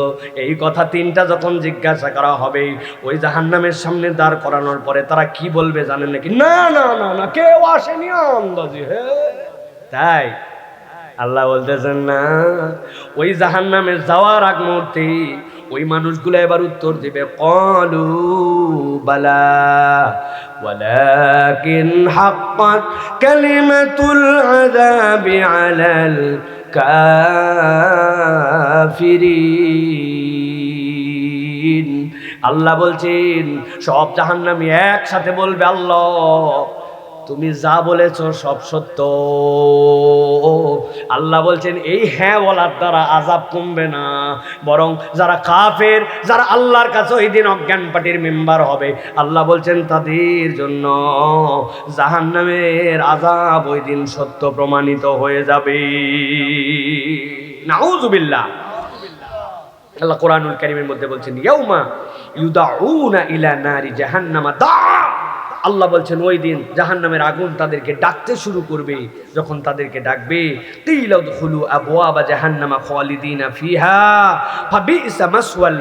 এই কথা 3টা যখন জিজ্ঞাসা করা হবে ওই জাহান্নামের সামনে দাঁড় করানোর পরে তারা কি বলবে জানেন নাকি? না না না না, কেউ আসেনি আন্দাজি। তাই আল্লাহ বলতেছেন না, ওই জাহান্নামে যাওয়ার আগ মুহূর্তে ওই মানুষগুলো এবার উত্তর দিবে ক্বালু বালা ওয়ালাকিন হাক্কাত কালিমাতুল আযাবি আলাল কাফিরিন। আল্লাহ বলছেন সব জাহান্নামী একসাথে বলবে আল্লাহ তুমি যা বলেছ সব সত্য। আল্লাহ বলছেন এই হ্যাঁ বলার দ্বারা আযাব কমবে না, বরং যারা কাফের, যারা আল্লাহর কাছে ওই দিন অজ্ঞান পার্টির মেম্বার হবে, আল্লাহ বলছেন তাদের জন্য জাহান্নামের আযাব ওই দিন সত্য প্রমাণিত হয়ে যাবে। নাউযুবিল্লাহ। আল্লাহ কোরআনুল কারীমের মধ্যে বলছেন ইয়াউমা ইউদাউনা ইলা নারি জাহান্নামা দা। আল্লাহ বলছেন ওই দিন জাহান্নামের আগুন তাদেরকে ডাকতে শুরু করবে। যখন তাদেরকে ডাকবে কিলা উদখুলু আবওয়াবা জাহান্নামা খালিদিনা ফিহা ফাবিসা মাসওয়াল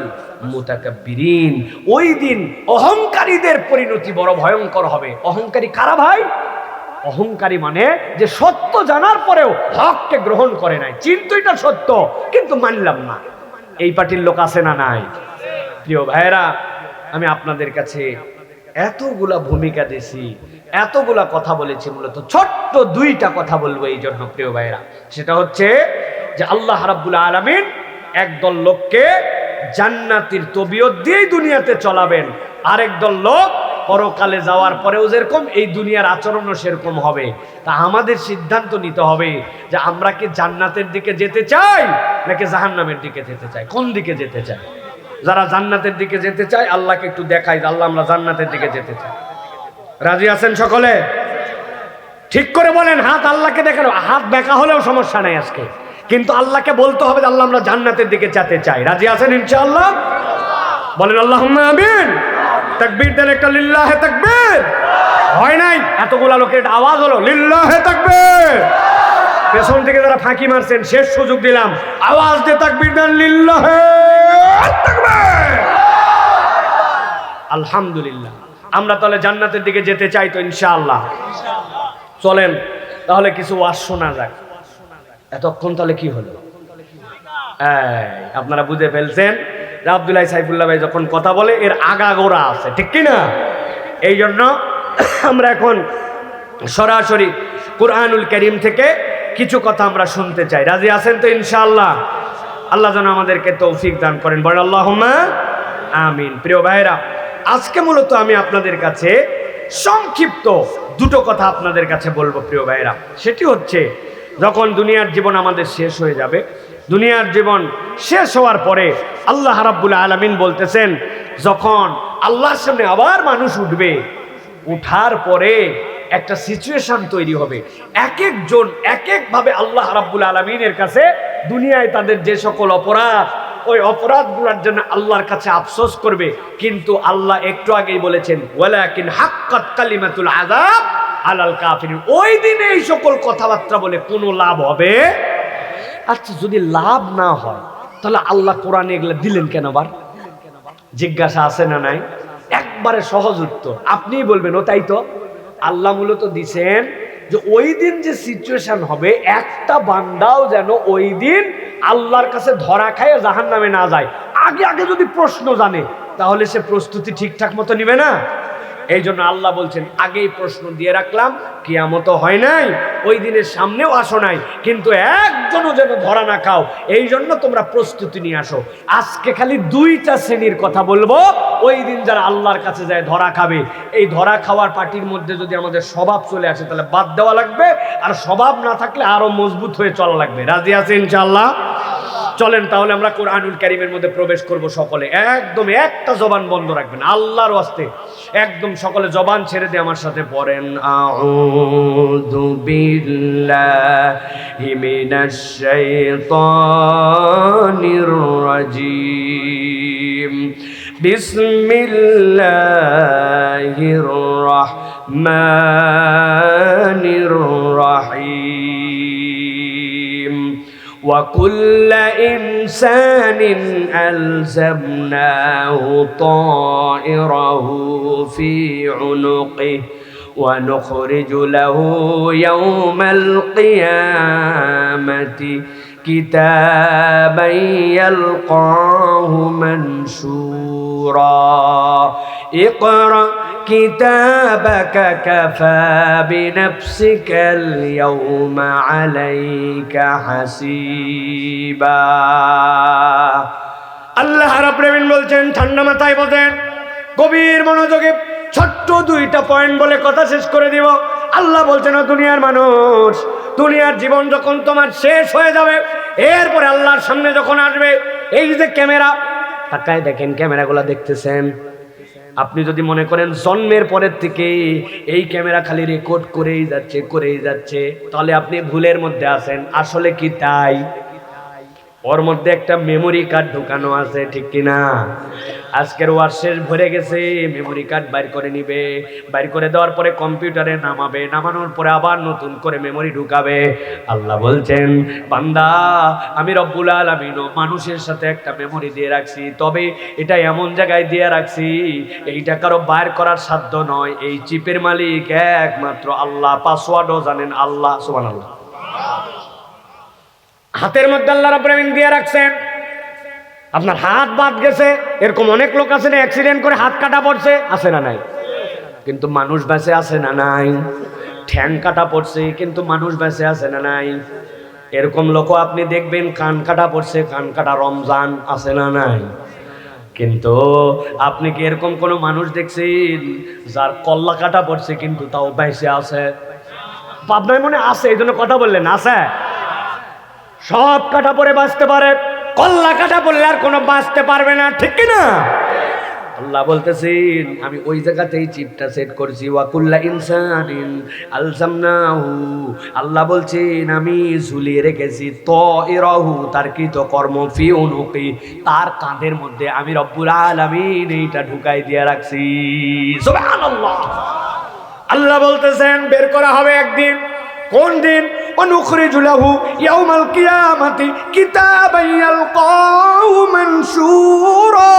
মুতাকাব্বিরিন। ওই দিন অহংকারীদের পরিণতি বড় ভয়ঙ্কর হবে। অহংকারী কারা ভাই? অহংকারী মানে যে সত্য জানার পরেও হককে গ্রহণ করে নাই, চিন্তা এটা সত্য কিন্তু মানলাম না, এই পার্টির লোক আছে না নাই? প্রিয় ভাইরা, আমি আপনাদের কাছে এতগুলা ভূমিকা দিয়েছি, এতগুলা কথা বলেছি, মূলত ছোট্ট 2টা কথা বলবো এই জন্য প্রিয় ভাইরা। সেটা হচ্ছে যে আল্লাহ রাব্বুল আলামিন একদল লোককে জান্নাতের তবিয়ত দিয়েই দুনিয়াতে চলাবেন, আরেক দল লোক পরকালে যাওয়ার পরেও যেরকম এই দুনিয়ার আচরণও সেরকম হবে। তা আমাদের সিদ্ধান্ত নিতে হবে যে আমরা কি জান্নাতের দিকে যেতে চাই নাকি জাহান্নামের দিকে যেতে চাই, কোন দিকে যেতে চাই। যারা জান্নাতের দিকে যেতে চায় আল্লাহকে একটু দেখাই, আল্লাহ আমরা জান্নাতের দিকে যেতে চাই। রাজি আছেন সকলে? ঠিক করে বলেন, হাত আল্লাহকে দেখানো, হাত বেঁকা হলেও সমস্যা নাই আজকে, কিন্তু আল্লাহকে বলতে হবে যে আল্লাহ আমরা জান্নাতের দিকে যেতে চাই। রাজি আছেন ইনশাআল্লাহ? বলেন আল্লাহুম্মা আমিন। তাকবীর দেন একটা, লিল্লাহে তাকবীর। হয় নাই এতগুলা লোকের আওয়াজ হলো লিল্লাহে তাকবীর। পেছন থেকে যারা ফাঁকি মারছেন শেষ সুযোগ দিলাম, আওয়াজ দিয়ে তাকবীর দেন, লিল্লাহে তাকবীর। আলহামদুলিল্লাহ। আমরা তাহলে জান্নাতের দিকে যেতে চাই তো ইনশাআল্লাহ। চলেন তাহলে কিছু ওয়াজ শোনা যাক। এতক্ষণ তাহলে কি হলো? আপনারা বুঝে ফেলছেন যে আব্দুল্লাহ সাইফুল্লাহ ভাই যখন কথা বলে এর আগাগোড়া আছে, ঠিক কি না? এই জন্য আমরা এখন সরাসরি কুরআনুল কারীম থেকে কিছু কথা আমরা শুনতে চাই। রাজি আছেন তো ইনশাআল্লাহ? আল্লাহ যেন আমাদেরকে তৌফিক দান করেন, বলেন আল্লাহুম্মা আমিন। প্রিয় ভাইরা, আজকে মূলত আমি আপনাদের কাছে সংক্ষিপ্ত দুটো কথা আপনাদের কাছে বলবো প্রিয় ভাইরা। সেটি হচ্ছে, যখন দুনিয়ার জীবন আমাদের শেষ হয়ে যাবে, দুনিয়ার জীবন শেষ হওয়ার পরে আল্লাহ রাব্বুল আলামিন বলতেছেন, যখন আল্লাহর সামনে আবার মানুষ উঠবে, উঠার পরে একটা সিচুয়েশন তৈরি হবে। এক একজন এক একভাবে আল্লাহ রাব্বুল আলামিনের কাছে দুনিয়ায় তাদের যে সকল অপরাধ, ওই অপরাধগুলোর জন্য আল্লাহর কাছে আফসোস করবে। কিন্তু আল্লাহ একটু আগেই বলেছেন, ওয়ালাকিন হাক্কাত কালিমাতুল আযাব আলাল কাফিরিন। ওই দিনে এই সকল কথাবার্তা বলে কোনো লাভ হবে? আচ্ছা, যদি লাভ না হয় তাহলে আল্লাহ কোরআনে এগুলো দিলেন কেন? আবার জিজ্ঞাসা আছে না নাই? একবারে সহজ উত্তর আপনিই বলবেন, ও তাই তো। আল্লাহ মূলত দিছেন যে ওই দিন যে সিচুয়েশন হবে, একটা বান্দাও যেন ওই দিন আল্লাহর কাছে ধরা খায় জাহান্নামে না যায়। আগে আগে যদি প্রশ্ন জানে তাহলে সে প্রস্তুতি ঠিকঠাক মতো নিবে না। এই জন্য আল্লাহ বলছেন, আগেই প্রশ্ন দিয়ে রাখলাম, কিয়ামত হয় নাই, ওই দিনের সামনেও আসো নাই, কিন্তু একজনও যেন ধরা না খাও, এই জন্য তোমরা প্রস্তুতি নিয়ে আসো। আজকে খালি দুইটা শ্রেণীর কথা বলবো, ওই দিন যারা আল্লাহর কাছে যায় ধরা খাবে। এই ধরা খাওয়ার পার্টির মধ্যে যদি আমাদের স্বভাব চলে আসে তাহলে বাদ দেওয়া লাগবে, আর স্বভাব না থাকলে আরো মজবুত হয়ে চলা লাগবে। রাজি আছে ইনশাআল্লাহ? চলেন তাহলে আমরা কুরআনুল কারীমের মধ্যে প্রবেশ করব। সকলে একদম একটা জবান বন্ধ রাখবেন আল্লাহর ওয়াস্তে, একদম সকলে জবান ছেড়ে দিয়ে আমার সাথে পড়েন, আউযু বিল্লাহি মিনাশ শাইতানির রাজীম, বিসমিল্লাহির রাহমানির রাহিম। وكل إنسان ألزمناه طائره في عنقه ونخرج له يوم القيامة كتابا يلقاه منشورا اقرأ كتابك كفى بنفسك اليوم عليك حسيبا। আল্লাহ রাব্বুল আলামিন বলছেন, ঠান্ডা মাথায় বলেন, গভীর মনোযোগে ছোট্ট দুইটা পয়েন্ট বলে কথা শেষ করে দিব। আল্লাহ বলছেন, ও দুনিয়ার মানুষ, দুনিয়ার জীবন যখন তোমার শেষ হয়ে যাবে, এরপরে আল্লাহর সামনে যখন আসবে, এই যে ক্যামেরা, তাকায় দেখেন ক্যামেরাগুলো দেখতেছেন। আপনি যদি মনে করেন জন্মের পরের থেকে এই ক্যামেরা খালি রেকর্ড করেই যাচ্ছে, তাহলে আপনি ভুলের মধ্যে আছেন। আসলে কি তাই? ওর মধ্যে একটা মেমোরি কার্ড ঢুকানো আছে, ঠিক কিনা? আজকের ওয়াজ শেষ ভরে গেছে, মেমোরি কার্ড বাইর করে নিবে, বাইর করে দেওয়ার পরে কম্পিউটারে নামাবে, নামানোর পরে আবার নতুন করে মেমোরি ঢুকাবে। আল্লাহ বলছেন, বান্দা, আমি রব্বুল আলামিন মানুষের সাথে একটা মেমোরি দিয়ে রাখছি, তবে এটা এমন জায়গায় দিয়ে রাখছি এইটা কারো বাইর করার সাধ্য নয়। এই চিপের মালিক একমাত্র আল্লাহ, পাসওয়ার্ডও জানেন আল্লাহ। সুবহানাল্লাহ। হাতের মধ্যে আল্লাহ রাব্বুল আলামিন দিয়ে রাখছেন। আপনার হাত বাদ গেছে, এরকম অনেক লোক আছে না, অ্যাক্সিডেন্ট করে হাত কাটা পড়ছে, আছে না নাই? কিন্তু মানুষ বেঁচে আছে না নাই? ঠ্যাং কাটা পড়ছে কিন্তু মানুষ বেঁচে আছে না নাই? এরকম লোকও আপনি দেখবেন, কান কাটা পড়ছে, কান কাটা রমজান, আছে না নাই? কিন্তু আপনি কি এরকম কোনো মানুষ দেখছেন যার কল্লা কাটা পড়ছে কিন্তু তাও বেঁচে আছে? আপনার মনে আছে, এই জন্য কথা বললেন আছে? সব কাটা পড়ে বাঁচতে পারে, কল্লা কাটা পড়লে আর কোনো বাঁচতে পারবে না, ঠিক কিনা? আল্লাহ বলতেছেন, আমি ওই জায়গাতেই চিপটা সেট করছি। ওয়াকুল্লা ইনসানিন আলজামনাহু, আল্লাহ বলছেন আমি ঝুলিয়ে রেখেছি তাইরাহু, তার কৃতকর্ম, ফি উনুকি, তার কাঁধের মধ্যে আমি রব্বুল আলামিন এইটা ঢুকাই দিয়ে রাখছি। সুবহানাল্লাহ। আল্লাহ বলতেছেন বের করা হবে একদিন। কোন দিন? ওয়া নুখরিজু লাহু ইয়াউমাল কিয়ামাতি কিতাবান ইয়ালকাহু মানশুরা।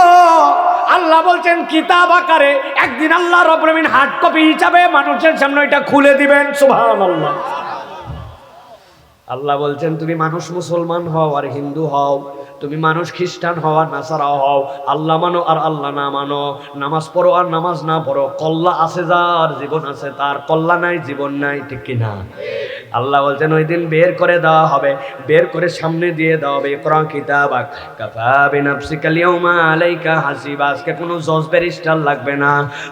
আল্লাহ বলছেন কিতাব আকারে একদিন আল্লাহ রাব্বুল আলামিন হার্ড কপি হিসাবে মানুষের সামনে এটা খুলে দিবেন। সুবহানাল্লাহ। আল্লাহ বলছেন তুমি মানুষ মুসলমান হও আর হিন্দু হও, তুমি মানুষ খ্রিস্টান হও আর নাসারা হও, আল্লাহ মানো আর আল্লাহ না মানো, নামাজ পড়ো আর নামাজ না পড়ো, কল্লা আছে যার জীবন আছে তার, কল্লা নাই জীবন নাই, ঠিক কিনা? আল্লাহ বলছেন ওই দিন বের করে দেওয়া হবে, বের করে সামনে দিয়ে দেওয়া হবে, ইকরা কিতাবাক কাফা বিনাফসিকা আল-ইয়াওমা আলাইকা হাসিবা। আজকে কোনো জজ ব্যারিস্টার লাগবে না,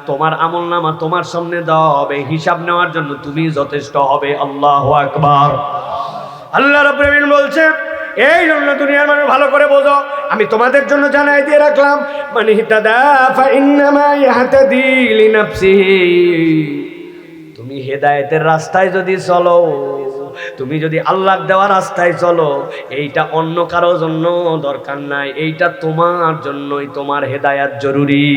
তোমার আমলনামা তোমার সামনে দেওয়া হবে, হিসাব নেওয়ার জন্য তুমি যথেষ্ট হবে। আল্লাহু আকবার। আল্লাহ রাব্বুল আলামিন বলছে এই জন্য দুনিয়ার মানুষ ভালো করে বোঝো, আমি তোমাদের জন্য জানাই দিয়ে রাখলাম মান ইহতাদা ফাইন্নামা ইয়াহতাদি লিনাফসিহি। তুমি হেদায়েতের রাস্তায় যদি চলো, তুমি যদি আল্লাহর দেওয়া রাস্তায় চলো, এইটা অন্য কারো জন্য দরকার নাই, এইটা তোমার জন্যই, তোমার হেদায়েত জরুরি।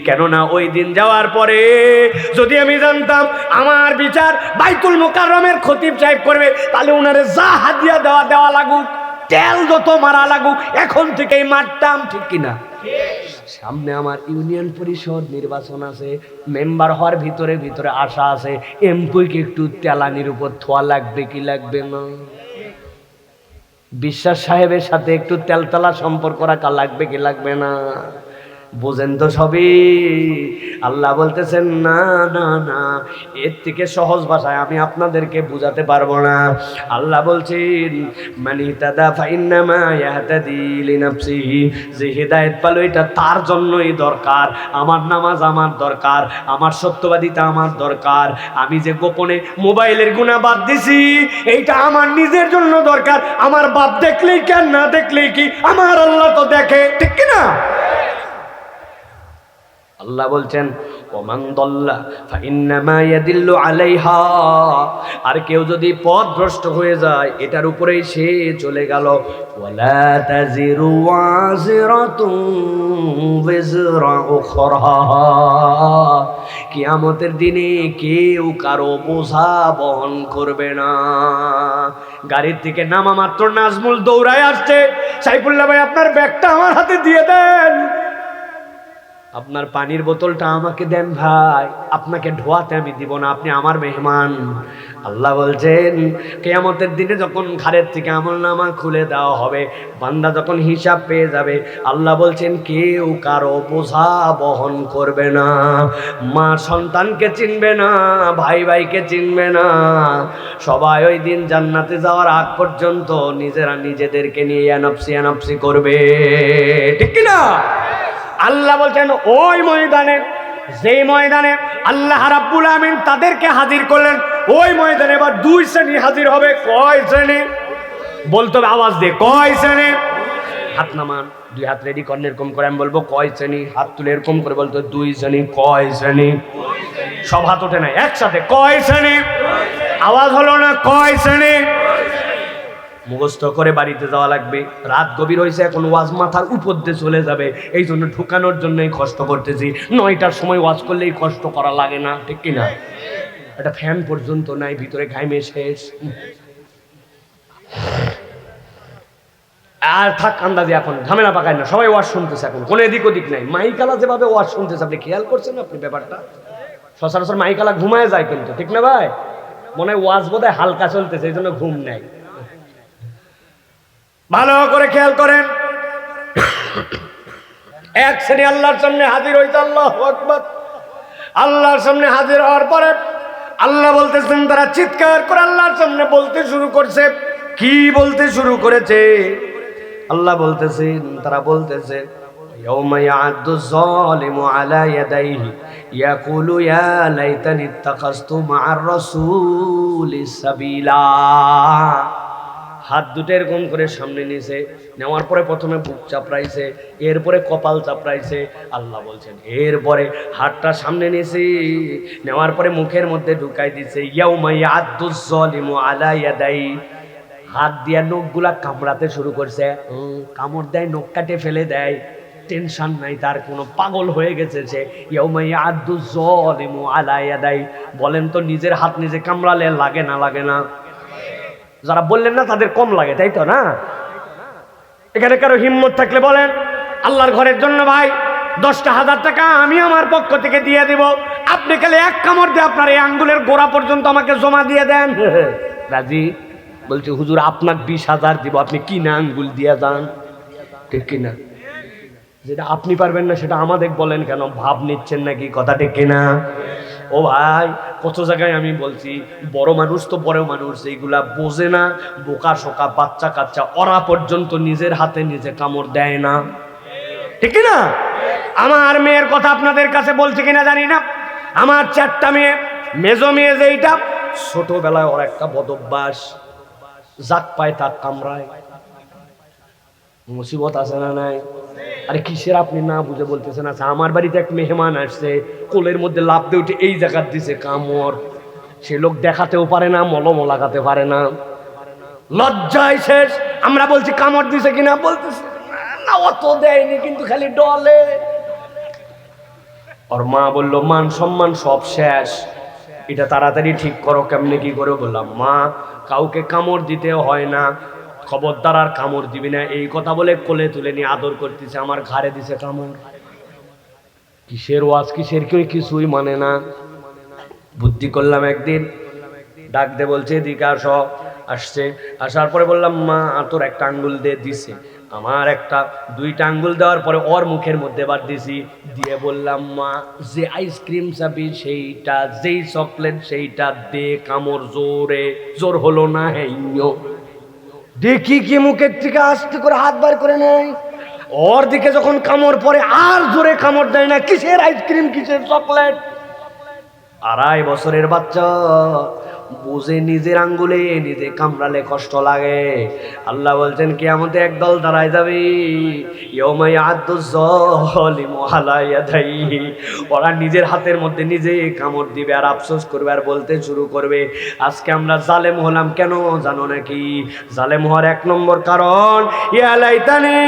কেননা ওই দিন যাওয়ার পরে যদি আমি জানতাম আমার বিচার বাইতুল মুকাররমের খতিব সাহেব করবে, তাহলে ওনারে যা হাদিয়া দেওয়া লাগুক, তেল যত মারা লাগুক, এখন থেকেই মারতাম, ঠিক কিনা? সামনে আমার ইউনিয়ন পরিষদ নির্বাচন আছে, মেম্বার হওয়ার ভিতরে ভিতরে আশা আছে, এমপিকে একটু তেলানির উপর থোয়া লাগবে কি লাগবে না? বিশ্বাস সাহেবের সাথে একটু তেলতলা সম্পর্ক রাখা লাগবে কি লাগবে না? বোঝেন তো সবই। আল্লাহ বলতেছেন না না না, এর থেকে সহজ ভাষায় আমি আপনাদেরকে বুঝাতে পারবো না। আল্লাহ বলছেন মান ইহতাদা ফাইন্নামা ইয়াহতাদি লিনাফসিহি, যে হেদায়েত পালো এটা তার জন্যই দরকার। আমার নামাজ আমার দরকার, আমার সত্যবাদিতা আমার দরকার, আমি যে গোপনে মোবাইলের গুনাহ বাদ দিছি এইটা আমার নিজের জন্য দরকার। আমার বাপ দেখলেই কেন, না দেখলেই কি, আমার আল্লাহ তো দেখে, ঠিক কিনা? আল্লাহ বলছেন ওমান দাল্লা ফাইন্নামা ইয়াদিল্লু আলাইহা, আর কেউ যদি পথভ্রষ্ট হয়ে যায় এটার উপরেই সে চলে গেল। ওয়ালা তাজিরু ওয়াজিরাতুন ওয়িজরা উখরা, কিয়ামতের দিনে কেউ কারো বোঝা বহন করবে না। গাড়ির থেকে নামা মাত্র নাজমুল দৌড়ায় আসছে, সাইফুল্লাহ ভাই আপনার ব্যাগটা আমার হাতে দিয়ে দেন, আপনার পানির বোতলটা আমাকে দেন ভাই, আপনাকে ধোয়াতে আমি দিব না, আপনি আমার মেহমান। আল্লাহ বলছেন কিয়ামতের দিনে যখন ঘাড়ের থেকে আমলনামা খুলে দেওয়া হবে, বান্দা যখন হিসাব পেয়ে যাবে, আল্লাহ বলছেন কেউ কারো বোঝা বহন করবে না। মা সন্তানকে চিনবে না, ভাই ভাইকে চিনবে না, সবাই ওই দিন জান্নাতে যাওয়ার আগ পর্যন্ত নিজেরা নিজেদেরকে নিয়ে আনফসি আনফসি করবে, ঠিক কিনা? আল্লাহ বলছেন ওই ময়দানে, যেই ময়দানে আল্লাহ রাব্বুল আমিন তাদেরকে হাজির করলেন, ওই ময়দানে এবার দুই শ্রেণী হাজির হবে। কয় শ্রেণী বলতে হবে আওয়াজ দিয়ে, কয় শ্রেণী? হাত নামান, দুই হাত রেডি করেন এরকম করে, আমি বলবো কয় শ্রেণী, হাত তুলে এরকম করে বলতে দুই শ্রেণী। কয় শ্রেণী? সব হাত ওঠে না একসাথে, কয় শ্রেণী? আওয়াজ হলো না, কয় শ্রেণী? মুখস্থ করে বাড়িতে যাওয়া লাগবে। রাত গভীর হয়েছে, এখন ওয়াজ মাথার উপর দিয়ে চলে যাবে, এই জন্য ঢুকানোর জন্যই কষ্ট করতেছি। 9টার সময় ওয়াজ করলেই কষ্ট করা লাগে না, ঠিক কিনা? একটা ফ্যান পর্যন্ত নাই, ভিতরে ঘাইমে শেষ। আর থাক আন্দাজে, এখন ঝামেলা পাকায় না, সবাই ওয়াজ শুনতেছে, এখন কোনো এদিক ওদিক নাই। মাইকালা যেভাবে ওয়াজ শুনতেছে, আপনি খেয়াল করছেন আপনি ব্যাপারটা? সচরাচর মাইকালা ঘুমায় যায় কিন্তু, ঠিক না ভাই? মনে হয় ওয়াজ বোধহয় হালকা চলতেছে, এই জন্য ঘুম নেয়। ভালো করে খেয়াল করেন, এক শ্রেণী আল্লাহর সামনে হাজির হইতে, আল্লাহু আকবার। আল্লাহর সামনে হাজির হওয়ার পরে আল্লাহ বলতেছেন, তারা চিৎকার করে আল্লাহর সামনে বলতে শুরু করছে। কি বলতে শুরু করেছে? আল্লাহ বলতেছেন, তারা বলতেছে ইয়াউমা ইয়া'আদ্দু যালিমু আলা ইয়াদাইহি ইয়াকুলু ইয়া লাইতানি ইত্তাখাযতু মা'আর রাসূলি সাবিলা। হাত দুটো এরকম করে সামনে নিয়েছে, নেওয়ার পরে প্রথমে বুক চাপড়াইছে, এরপরে কপাল চাপড়াইছে। আল্লাহ বলছেন এরপরে হাতটা সামনে নিয়েছে, নেওয়ার পরে মুখের মধ্যে ঢুকাই দিছে। ইয়াউমা ইয়া'আদ্দু যালিমু আলা ইয়াদাই, হাত দিয়া নখগুলা কামড়াতে শুরু করছে, কামড় দেয়, নখ কাটে ফেলে দেয়, টেনশন নাই তার, কোনো পাগল হয়ে গেছে সে। ইয়াউমা ইয়া'আদ্দু যালিমু আলা ইয়াদাই, বলেন তো নিজের হাত নিজে কামড়ালে লাগে না লাগে না? যারা বললেন না তাদের কম লাগে, তাই তো না? এখানে কারো হিম্মত থাকলে বলেন, আল্লাহর ঘরের জন্য ভাই 10,000 টাকা আমি আমার পক্ষ থেকে দিয়ে দিব, আপনি খালি এক কামড় দিয়ে আপনার এই আঙ্গুলের গোড়া পর্যন্ত আমাকে জমা দিয়ে দেন। রাজি? বলছে হুজুর আপনাকে 20,000 দিব, আপনি কি না আঙ্গুল দিয়ে যান, ঠিক কিনা? যেটা আপনি পারবেন না সেটা আমাদের বলেন কেন? ভাব নিচ্ছেন নাকি? কথা ঠিক কিনা? ও ভাই, কত জায়গায় আমি বলছি, বড় মানুষ তো বড় মানুষ, এইগুলা বোঝে না, বোকা শোকা বাচ্চা কাচ্চা ওরা পর্যন্ত নিজের হাতে নিজে কামড় দেয় না, ঠিক কিনা? আমার মেয়ের কথা আপনাদের কাছে বলছি কিনা জানি না, আমার 4টা মেয়ে, মেজো মেয়ে যেইটা, ছোটবেলায় ওর একটা বদভ্যাস, যাক পায় তাক কামড়ায়। মুসিবত আছে না নাই? আরে কিসের আপনি না বুঝে বলতেছেন? আচ্ছা, আমার বাড়িতে এক মেহমান আসছে, কোলের মধ্যে লাফ দিয়ে উঠে এই জায়গা দিছে কামড়, সে লোক দেখাতেও পারে না, মলম লাগাতে পারে না, লজ্জায় শেষ। আমরা বলছি কামড় দিছে কিনা, বলতেছে না অত দেয়নি, কিন্তু খালি ডলে। ওর মা বললো মান সম্মান সব শেষ, এটা তাড়াতাড়ি ঠিক করো। কেমনে কি করে? বললাম মা, কাউকে কামড় দিতে হয় না, খবরদার আর কামড় দিবি না, এই কথা বলে কোলে তুলে নিয়ে আদর করতেছে, আমার ঘাড়ে দিছে কামড়। কিসের ওয়াজ, কিসের কেউ কিছুই মানে না। বুদ্ধি করলাম একদিন, ডাক দে, বলছে এদিকে আসো। আসছে, আসার পরে বললাম মা তোর একটা আঙ্গুল দিয়ে দিছে, আমার একটা 2টা আঙ্গুল দেওয়ার পরে ওর মুখের মধ্যে বার দিছি, দিয়ে বললাম মা যে আইসক্রিম চাবি সেইটা, যেই চকলেট সেইটা দে, কামড় জোরে। জোর হলো না, হেইও দেখি কি মুখের থেকে আস্তে করে হাত বার করে নেয়, ওর দিকে যখন কামড় পরে আর জোরে কামড় দেয় না। কিসের আইসক্রিম, কিসের চকলেট? 2.5 বছরের বাচ্চা বুঝে নিজের আঙ্গুলে নিজে কামড়ালে কষ্ট লাগে। আল্লাহ বলছেন কিয়ামতে একদল দাঁড়ায় যাবে, ইয়াউমা ইয়াদুজ যালিমু আলা ইয়াদাইহি, ওরা নিজের হাতের মধ্যে নিজে কামড় দিবে আর আফসোস করবে আর বলতে শুরু করবে আজকে আমরা জালেম হলাম। কেন জানো নাকি? জালেম হওয়ার 1 নম্বর কারণ, ইয়া লাইতানি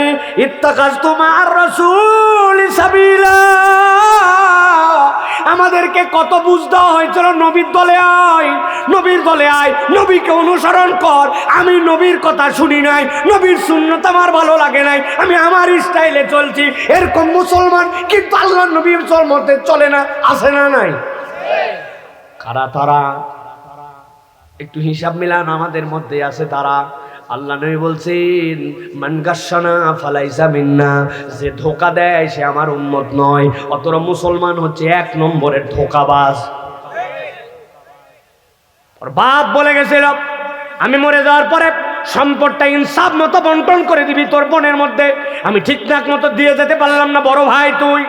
ইত্তাখাযতু মা'আর রাসূলি সাবিলা। আমাদেরকে কত বুঝ দেওয়া হয়েছিল, নবীর দলে আয়, নবীর দলে আয়, নবীকে অনুসরণ কর। আমি নবীর কথা শুনি নাই, নবীর সুন্নত আমার ভালো লাগে নাই, আমি আমার স্টাইলে চলছি, এরকম মুসলমান। কিন্তু আল্লাহর নবীর মধ্যে চলে না, আছে না নাই? কারা তারা? একটু হিসাব মিলান, আমাদের মধ্যে আছে তারা। আল্লাহ নবী বলছেন মান গাশানা ফালাইসা মিন্না, যে ধোঁকা দেয় সে আমার উম্মত নয়। অতর মুসলমান হচ্ছে 1 নম্বরের ধোঁকাবাজ। ওর বাপ বলে গেছিল আমি মরে যাওয়ার পরে সম্পদটা ইনসাফ মতো বন্টন করে দিবি তোর বোনের মধ্যে। আমি ঠিকঠাক মতো দিয়ে যেতে পারলাম না, বড় ভাই তুই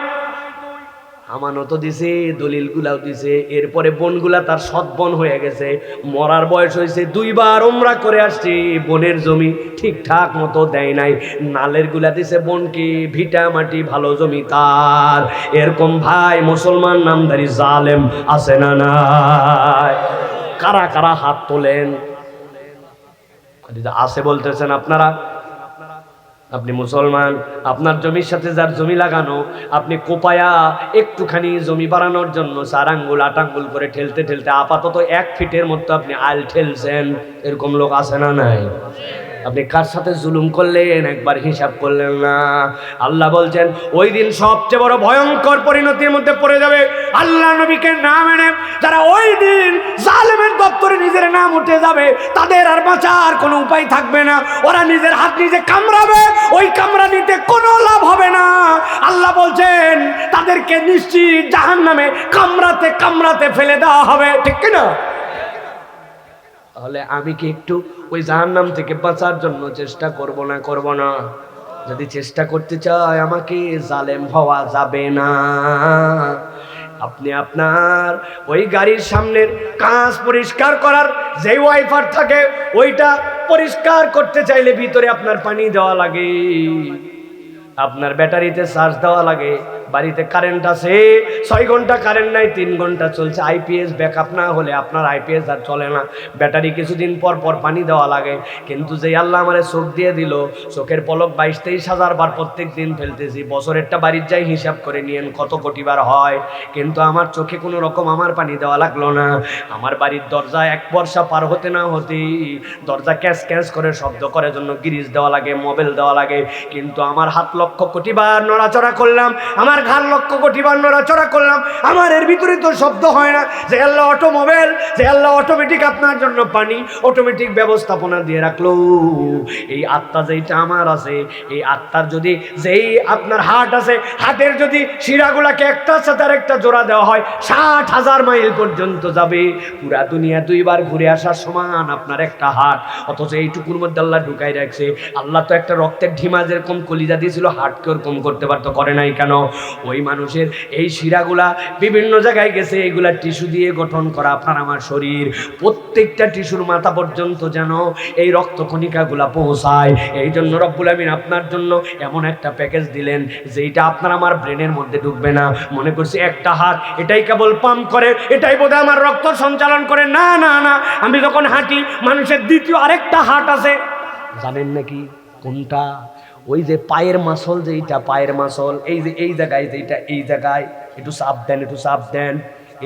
আমানতও দিছে, দলিলগুলাও দিছে। এরপরে বোনগুলা তার সৎ বোন হয়ে গেছে, মরার বয়স হয়েছে, 2 বার উমরা করে আসছে, বোনের জমি ঠিকঠাক মতো দেয় নাই, নালের গুলা দিছে বোনকে, ভিটা মাটি ভালো জমি তার। এরকম ভাই মুসলমান নামধারী জালেম আছে না নাই? কারা কারা হাত তোলেন? আছে বলতেছেন আপনারা। আপনি মুসলমান, আপনার জমির সাথে যার জমি লাগানো, আপনি কোপায়া একটুখানি জমি বাড়ানোর জন্য 4 আঙ্গুল 8 আঙ্গুল করে ঠেলতে ঠেলতে আপাতত 1 ফিটের মতো আপনি আল ঠেলছেন। এরকম লোক আছে না নাই? আপনি কার সাথে জুলুম করলেন একবার হিসাব করলেন না। আল্লাহ বলছেন ওই দিন সবচেয়ে বড় ভয়ঙ্কর পরিণতির মধ্যে পড়ে যাবে আল্লাহ নবীকে না মেনে যারা। ওই দিন জালেমের দপ্তরে নিজের নাম উঠে যাবে, তাদের আর বাঁচার কোনো উপায় থাকবে না। ওরা নিজের হাত নিজে কামড়াবে, ওই কামড়ানিতে কোনো লাভ হবে না। আল্লাহ বলছেন তাদেরকে নিশ্চিত জাহান্নামে কামড়াতে কামড়াতে ফেলে দেওয়া হবে, ঠিক কিনা? তাহলে আমি কি একটু ওই জাহান্নাম থেকে বাঁচার জন্য চেষ্টা করব না? করব না? যদি চেষ্টা করতে চাই আমাকে জালেম হওয়া যাবে না। আপনি আপনার ওই গাড়ির সামনের কাঁচ পরিষ্কার করার যে ওয়াইপার থাকে ওইটা পরিষ্কার করতে চাইলে ভিতরে আপনার পানি দেওয়া লাগে, আপনার ব্যাটারিতে চার্জ দেওয়া লাগে, বাড়িতে কারেন্ট আছে, 6 ঘন্টা কারেন্ট নাই, 3 ঘন্টা চলছে, আইপিএস ব্যাকআপ না হলে আপনার আইপিএস আর চলে না, ব্যাটারি কিছুদিন পর পর পানি দেওয়া লাগে। কিন্তু যে আল্লাহ আমারে চোখ দিয়ে দিল, চোখের পলক 22-23 হাজার বার প্রত্যেক দিন ফেলতেছি, বছরেরটা বাড়ির যাই হিসাব করে নিয়েন কত কোটি বার হয়, কিন্তু আমার চোখে কোনো রকম আমার পানি দেওয়া লাগলো না। আমার বাড়ির দরজা 1 বর্ষা পার হতে না হতেই দরজা ক্যাঁচ ক্যাঁচ করে শব্দ করার জন্য গিরিজ দেওয়া লাগে, মোবাইল দেওয়া লাগে, কিন্তু আমার হাত লক্ষ কোটি বার নড়াচড়া করলাম, আমার ঘাড় লক্ষ কোটি বার নড়াচড়া করলাম, আমার এর ভিতরে তো শব্দ হয় না যে আল্লাহ অটোমোবাইল, যে আল্লাহ অটোমেটিক আপনার জন্য পানি অটোমেটিক ব্যবস্থাপনা দিয়ে রাখলো। এই আত্মা যেইটা আমার আছে, এই আত্মার যদি যেই আপনার হার্ট আছে, হার্টের যদি শিরাগুলাকে একটার সাথে আরেকটা জোড়া দেওয়া হয় 60,000 মাইল পর্যন্ত যাবে, পুরা দুনিয়া 2 বার ঘুরে আসার সমান আপনার একটা হার্ট। অথচ এইটুকুর মধ্যে আল্লাহ ঢুকাই রাখছে। আল্লাহ তো একটা রক্তের ঢিমা যেরকম কলিজা দিয়েছিল, হার্টকে ওরকম করতে পারতো, করে নাই কেন? ওই মানুষের এই শিরাগুলা বিভিন্ন জায়গায় গেছে, এইগুলা টিস্যু দিয়ে গঠন করা আপনার আমার শরীর, প্রত্যেকটা টিস্যুর মাথা পর্যন্ত যেন এই রক্ত কণিকাগুলা পৌঁছায়। এই জন্য রব্বুল আমিন আপনার জন্য এমন একটা প্যাকেজ দিলেন যেটা আপনার আমার ব্রেনের মধ্যে ঢুকবে না। মনে করছি একটা হাত এটাই কেবল পাম্প করে, এটাই বোধহয় আমার রক্ত সঞ্চালন করে, না না না, আমি যখন হাঁটি মানুষের দ্বিতীয় আরেকটা হাত আছে। জানেন নাকি কোনটা? ওই যে পায়ের মাসল, যেইটা পায়ের মাসল, এই যে এই জায়গায়, যেইটা এই জায়গায় একটু চাপ দেন, একটু চাপ দেন,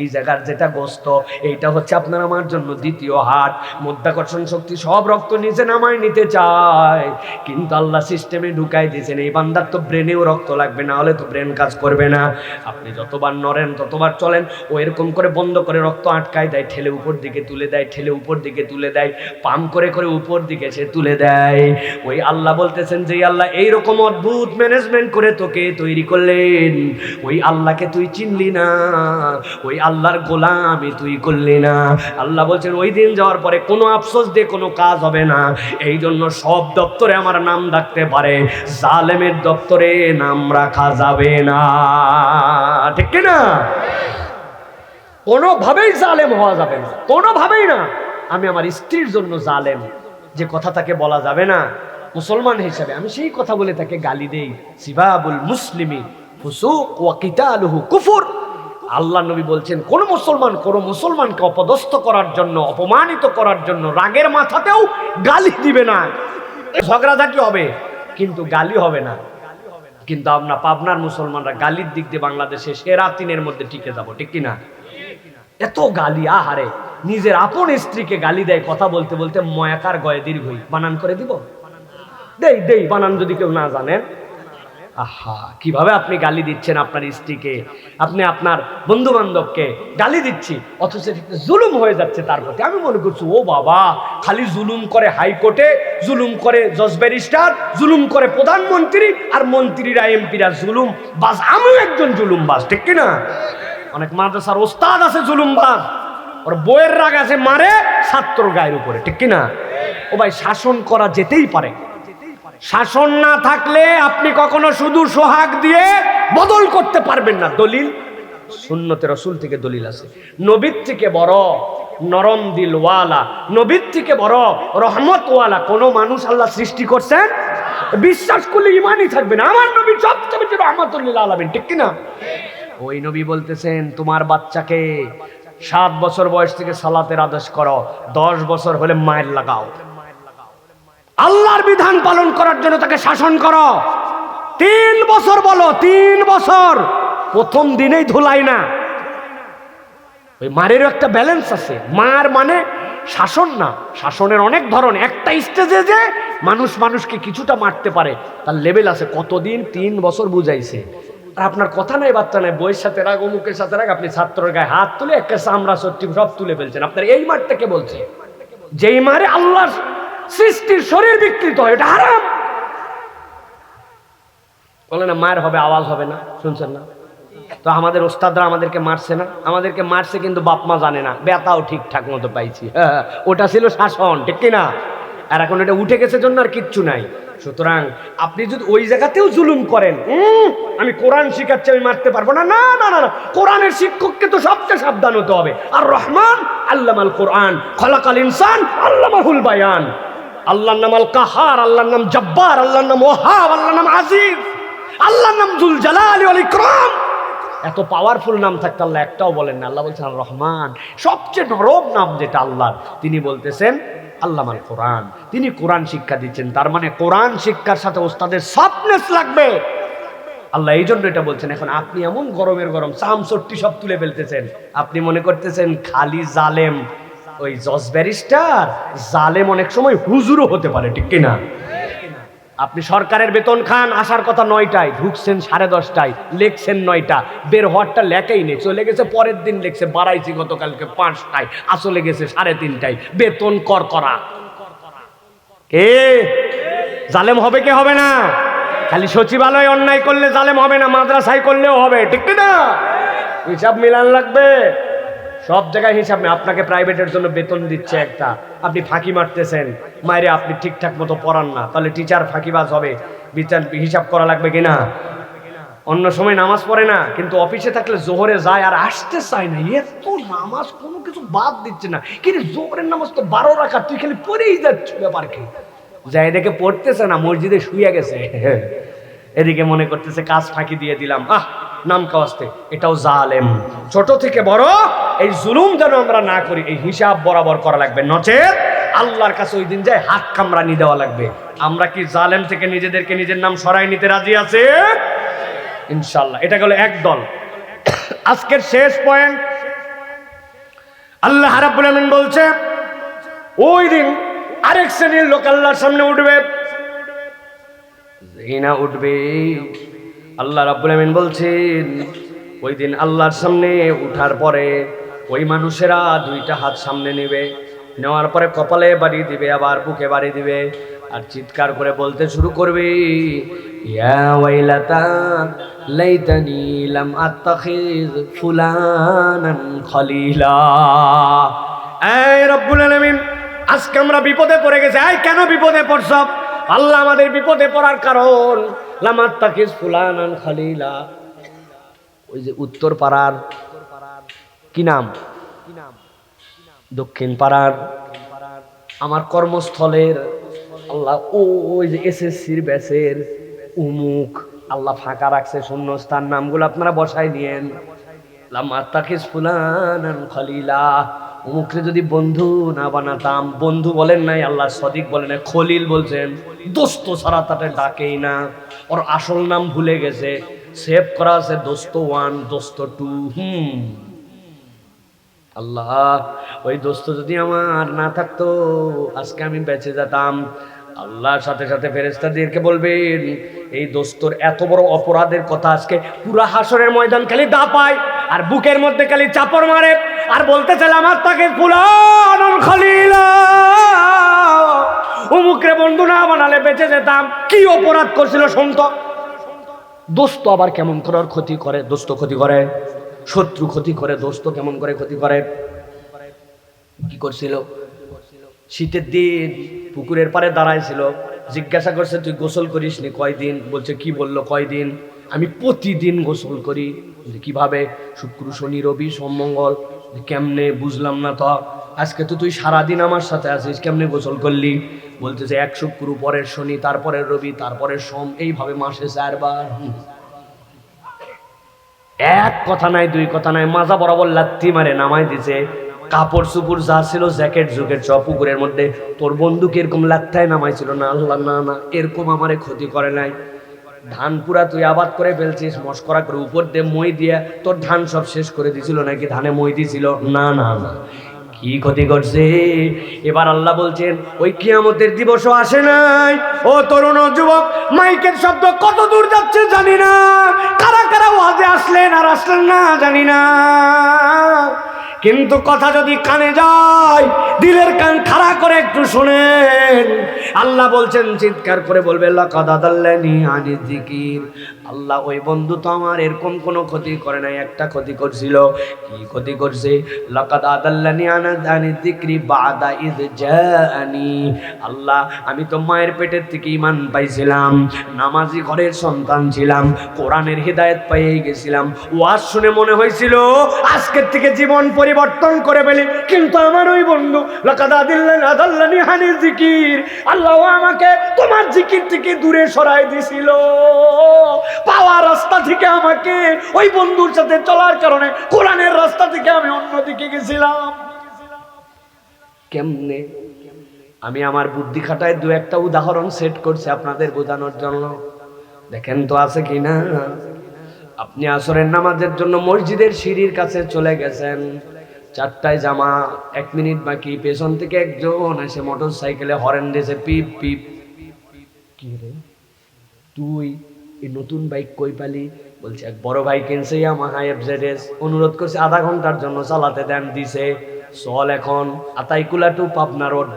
এই জায়গার যেটা গোস্ত, এইটা হচ্ছে আপনার আমার জন্য দ্বিতীয় হাট। মধ্যাকর্ষণ শক্তি সব রক্ত নিচে নামায় নিতে চায়, কিন্তু আল্লাহ সিস্টেমে ঢুকাই দিয়েছেন এই বান্দার তো ব্রেনেও রক্ত লাগবে, না হলে তো ব্রেন কাজ করবে না। আপনি যতবার নড়েন ততবার চলেন, ও এরকম করে বন্ধ করে রক্ত আটকায় দেয়, ঠেলে উপর দিকে তুলে দেয়, ঠেলে উপর দিকে তুলে দেয়, পাম্প করে করে উপর দিকে সে তুলে দেয়। ওই আল্লাহ বলতেছেন যে আল্লাহ এইরকম অদ্ভুত ম্যানেজমেন্ট করে তোকে তৈরি করলেন, ওই আল্লাহকে তুই চিনলি না, ওই আল্লাহর গোলামি তুই করলি না। আল্লাহ বলছেন ওই দিন যাওয়ার পরে কোনো আফসোস দিয়ে কোনো কাজ হবে না। এই জন্য সব দপ্তরে আমার নাম ডাকতে পারে, জালেমের দপ্তরে নাম রাখা যাবে না, ঠিক কি না? কোনোভাবেই জালেম হওয়া যাবে না, কোনোভাবেই না। আমি আমার স্ত্রীর জন্য জালেম যে কথা তাকে বলা যাবে না, মুসলমান হিসেবে আমি সেই কথা বলে তাকে গালি দেই। সিবাবুল মুসলিমি ফুসুক ওয়া কিতালুহু কুফর। আল্লাহ নবী বলছেন কোন মুসলমানকে অপদস্থ করার জন্য, অপমানিত করার জন্য রাগের মাথাতেও গালি দিবে না। ঝগড়াঝাটি হবে কিন্তু গালি হবে না। কিন্তু আমরা পাবনার মুসলমানরা গালির দিক দিয়ে বাংলাদেশে সেরা 3-এর মধ্যে টিকে যাব, ঠিক কিনা? এত গালি, আহারে, নিজের আপন স্ত্রীকে গালি দেয় কথা বলতে বলতে, ময়াকার গয়ে দীর্ঘই বানান করে দিব, দেই বানান যদি কেউ না জানেন। আহা, কিভাবে আপনি গালি দিচ্ছেন আপনার স্ত্রীকে, আপনি আপনার বন্ধু বান্ধবকে গালি দিচ্ছি, অথচ জুলুম হয়ে যাচ্ছে তার প্রতি। আমি মনে করছি ও বাবা, খালি জুলুম করে হাইকোর্টে, জুলুম করে জজ ব্যারিস্টার, জুলুম করে প্রধানমন্ত্রী, আর মন্ত্রীরা এমপিরা জুলুম বাস, আমিও একজন জুলুম বাস, ঠিক কিনা? অনেক মাদ্রাসার ওস্তাদ আছে জুলুম বাস, ওর বইয়ের রাগ আছে, মারে ছাত্র গায়ের উপরে, ঠিক কিনা? ও ভাই, শাসন করা যেতেই পারে, শাসন না থাকলে আপনি কখনো শুধু সোহাগ দিয়ে বদল করতে পারবেন না। দলিল সুন্নতে রাসূল থেকে দলিল আছে, নবীর থেকে বড় নরম দিলওয়ালা, নবীর থেকে বড় রহমতওয়ালা কোন মানুষ আল্লাহ সৃষ্টি করছেন? বিশ্বাস করলে ইমানই থাকবে না। আমার নবী সবচেয়ে বেশি রহমতুল লিল আলামিন, ঠিক কিনা? ওই নবী বলতেছেন তোমার বাচ্চাকে 7 বছর বয়স থেকে সালাতের আদেশ করো, 10 বছর হলে মায়ের লাগাও, আল্লাহর বিধান পালন করার জন্য তাকে শাসন করো। 3 বছর বলো, 3 বছর, প্রথম দিনেই ধুলাই না। ওই মারেরও একটা ব্যালেন্স আছে, মার মানে শাসন না, শাসনের অনেক ধরন। একটা স্টেজে যে মানুষকে কিছুটা মারতে পারে, তার লেভেল আছে। কতদিন? 3 বছর বুঝাইছে। আর আপনার কথা নাই, বার্তা নাই, বইয়ের সাথে রাগ, অমুকের সাথে রাগ, আপনি ছাত্রের গায়ে হাত তুলে একটা চামড়া চট্টি সব তুলে ফেলছেন। আপনার এই মারটা কে বলছে? যেই মারে আল্লাহর সৃষ্টির শরীর বিকৃত হয়, এটা হারাম। বলে না মায়ের হবে, আওয়াজ হবে না, শুনছেন না? তো আমাদের ওস্তাদরা আমাদেরকে মারছে না, আমাদেরকে মারছে কিন্তু বাপ মা জানে না, ব্যথাও ঠিকঠাক মতো পাইছি। ওটা ছিল শাসন, ঠিক কিনা? আর এখন এটা উঠে গেছে জন্য আর কিচ্ছু নাই। সুতরাং আপনি যদি ওই জায়গাতেও জুলুম করেন, আমি কোরআন শিখাচ্ছি আমি মারতে পারবো না, না না না, কোরআনের শিক্ষককে তো সবচেয়ে সাবধান হতে হবে। আর রহমান আল্লামাল কোরআন, খলাকাল ইনসান আল্লামাহুল বায়ান। আল্লাহর নাম আল কাহার, আল্লাহর নাম জব্বার, আল্লাহর নাম ওয়াহাব, আল্লাহর নাম আজিজ। আল্লাহর নাম যুল জালালি ওয়াল ইকরাম। এত পাওয়ারফুল নাম থাকতে আল্লাহ একটাও বলেন না। আল্লাহ বলছেন আর রহমান। সবচেয়ে নরম নাম যেটা আল্লাহর, তিনি বলতেছেন আল্লামাল কোরআন। তিনি কোরআন শিক্ষা দিচ্ছেন। তার মানে কোরআন শিক্ষার সাথে ওস্তাদের সফটনেস লাগবে। আল্লাহ এই জন্য এটা বলছেন। এখন আপনি এমন গরমের গরম চামচট্টি সব তুলে ফেলতেছেন, আপনি মনে করতেছেন খালি জালেম ওই জজ ব্যারিস্টার। জালেম অনেক সময় হুজুরও হতে পারে, ঠিক কিনা? আপনি সরকারের বেতন খান, আসার কথা 9টায়, ঢুকছেন 10:30টায়, লেখছেন 9টা, বের হওয়ারটা লেখাই নেই, চলে গেছে পরের দিন লেখছে বাড়াইছি গতকালকে 5টায়, আসলে গেছে 3:30টায়, বেতন কর করা। কে জালেম হবে কে হবে না? খালি সচিবালয় অন্যায় করলে জালেম হবে না, মাদ্রাসায় করলেও হবে, ঠিক না? হিসাব মিলান লাগবে সব জায়গায়। হিসাব নেই। আপনাকে প্রাইভেটের জন্য বেতন দিচ্ছে একটা, আপনি ফাঁকি মারতেছেন, মায়েরে আপনি ঠিকঠাক মতো পড়ান না, তাহলে টিচার ফাঁকিবাজ হবে। বিচার হিসাব করা লাগবে কিনা? অন্য সময় নামাজ পড়ে না, কিন্তু অফিসে থাকলে জোহরে যায় আর আসতে চায় না। এত নামাজ কোনো কিছু বাদ দিচ্ছে না, কিন্তু জোহরের নামাজ তো 12 রাকাত, তুই খালি পড়েই যাচ্ছ। ব্যাপার কি? যাই দেখে পড়তেছে না, মসজিদে শুয়ে গেছে। এদিকে মনে করতেছে কাজ ফাঁকি দিয়ে দিলাম, নাম কাওয়াস্তে। এটাও জালেম। ছোট থেকে বড় এই জুলুম যেন আমরা না করি, এই হিসাব বরাবর করা লাগবে, নচেত আল্লাহর কাছে ওই দিন যায় হাত কামড়ানি দেওয়া লাগবে। আমরা কি জালেম থেকে নিজেদেরকে নিজের নাম সরাই নিতে রাজি আছে? ইনশাআল্লাহ। এটা গেল এক দল। আজকের শেষ পয়েন্ট, আল্লাহ রাব্বুল আমিন বলছে ওই দিন আরেক শ্রেণীর লোক আল্লাহর সামনে উঠবে। জিনা উঠবে। আল্লাহ রাব্বুল আমিন বলছেন ওই দিন আল্লাহর সামনে উঠার পরে ওই মানুষেরা 2টা হাত সামনে নেবে, নেওয়ার পরে কপালে বাড়ি দিবে, আবার বুকে বাড়ি দিবে, আর চিৎকার করে বলতে শুরু করবে, ইয়া ওয়াইলাতা লাইতানি লাম আত্তাখিজ ফুলানান খলিলা। এই রব্বুল আলামিন, আজকে আমরা বিপদে পড়ে গেছি। কেন বিপদে পড়ছ? আল্লাহ আমাদের বিপদে পড়ার কারণ, লাম আত্তাখিজ ফুলানান খলিলা। ওই যে উত্তর পাড়ার কি নাম, দক্ষিণ পাড়ার আমার কর্মস্থলের আল্লাহ ওই যে এসএসসির ব্যাচের উমুক আল্লাহ ফাঁকা রাখছে শূন্যস্থান, নামগুলো আপনারা বসাই নিয়েন। লামাত্তাখিজ ফুলানান খলিলা। উমুকরে যদি বন্ধু না বানাতাম, বন্ধু বলেন নাই আল্লাহ, সদিক বলেন নাই, খলিল বলছেন। দোস্ত ছাড়া তাতে ডাকেই না, ওর আসল নাম ভুলে গেছে, সেভ করা আছে দোস্ত 1 দোস্ত 2। আল্লাহ, ওই দোস্ত যদি আমার না থাকতো আজকে আমি বেঁচে যেতাম। আল্লাহর সাথে সাথে ফেরেশতাদেরকে বলবেন এই দোস্তর এত বড় অপরাধের কথা আজকে পুরা হাসরের ময়দান খালি দাপায় আর বুকের মধ্যে খালি চাপড় মারে আর বলতেছে আমার তাকে ফুলানুল খলিলা, উমুকরে বন্ধু না বানালে বেঁচে যেতাম। কি অপরাধ করছিল শুনতো। দোস্ত আবার কেমন করে ওর ক্ষতি করে? দোস্ত ক্ষতি করে, শত্রু ক্ষতি করে, দোস্ত কেমন করে ক্ষতি করে? কি করছিল? শীতের দিন পুকুরের পাড়ে দাঁড়াইছিল, জিজ্ঞাসা করছে তুই গোসল করিস নি কয়দিন? বলছে কি বললো কয়দিন? আমি প্রতিদিন গোসল করি। কিভাবে? শুক্র শনি রবি সোম মঙ্গল। কেমনে? বুঝলাম না তো। আজকে তো তুই সারাদিন আমার সাথে আছিস, কেমনে গোসল করলি? বলতেছে এক শুক্র, পরের শনি, তারপরের রবি, তারপরের সোম, এইভাবে মাসে 4 বার। এক কথা নাই, 2 কথা নাই, মাজা বরাবর লাথি মারে নামাই দিছে। কাপড় চুপুর যা ছিল, জ্যাকেট জুকেট সব পুকুরের মধ্যে। তোর বন্ধুকে এরকম লাথিয়ে নামাইছিল না? আল্লাহ না না, এরকম আমারে ক্ষতি করে নাই। ধান পুরা তুই আবাদ করে ফেলছিস, মস্করা করে উপর দিয়ে মই দিয়া তোর ধান সব শেষ করে দিছিল নাকি? ধানে মই দিছিল? না না না, কি ক্ষতি করছে? এবার আল্লাহ বলছেন ওই কিয়ামতের দিবসও আসে নাই। ও তরুণ যুবক, মাইকের শব্দ কত দূর যাচ্ছে জানি না, কারা কারা ওয়াজে আসলেন আর আসলেন না জানি না, কিন্তু কথা যদি কানে যায়, দিলের কান খাড়া করে একটু শুনেন। আল্লাহ বলছেন, চিৎকার করে বলবে লাকাদ আদাল্লানি আনি যিকির। আল্লাহ ওই বন্ধু তো আমার এরকম কোনো ক্ষতি করে নাই, একটা ক্ষতি করছিল। কি ক্ষতি করছে? লাকাদ আদাল্লানি আনি যিকরি বাদা ইয জাআনি। আল্লাহ, আমি তো মায়ের পেটের থেকে ঈমান পাইছিলাম, নামাজি ঘরের সন্তান ছিলাম, কোরআনের হিদায়াত পেয়ে গেছিলাম, ওয়াজ শুনে মনে হয়েছিল আজকের থেকে জীবন পরিবর্তন করে ফেলি। কিন্তু আমার ওই বন্ধু লাকাদ আদাল্লানি হানি জিকির, আল্লাহ আমাকে তোমার জিকির থেকে দূরে সরাই দিছিল। পাওয়ার রাস্তা থেকে আমাকে ওই বন্ধুর সাথে চলার কারণে কোরআনের রাস্তা থেকে আমি অন্যদিকে গেছিলাম। কেমনে? আমি আমার বুদ্ধি খাটায় দু একটা উদাহরণ সেট করছি আপনাদের বোঝানোর জন্য। দেখেন তো আছে কিনা। আপনি আসরের নামাজের জন্য মসজিদের সিঁড়ির কাছে চলে গেছেন, 4টায় জামা, 1 মিনিট বাকি, পেছন থেকে একজন এসে মোটর সাইকেলে হরেন দিয়েছে, পিপ পিপ। কি রে তুই এই নতুন বাইক কই পালি? বলছে এক বড় ভাই কিনছে ইয়ামাহা এফজেডএস, অনুরোধ করছে আধা ঘন্টার জন্য চালাতে দেন, দিছে। চল এখন আতাইকুলা টু পাবনা রোড,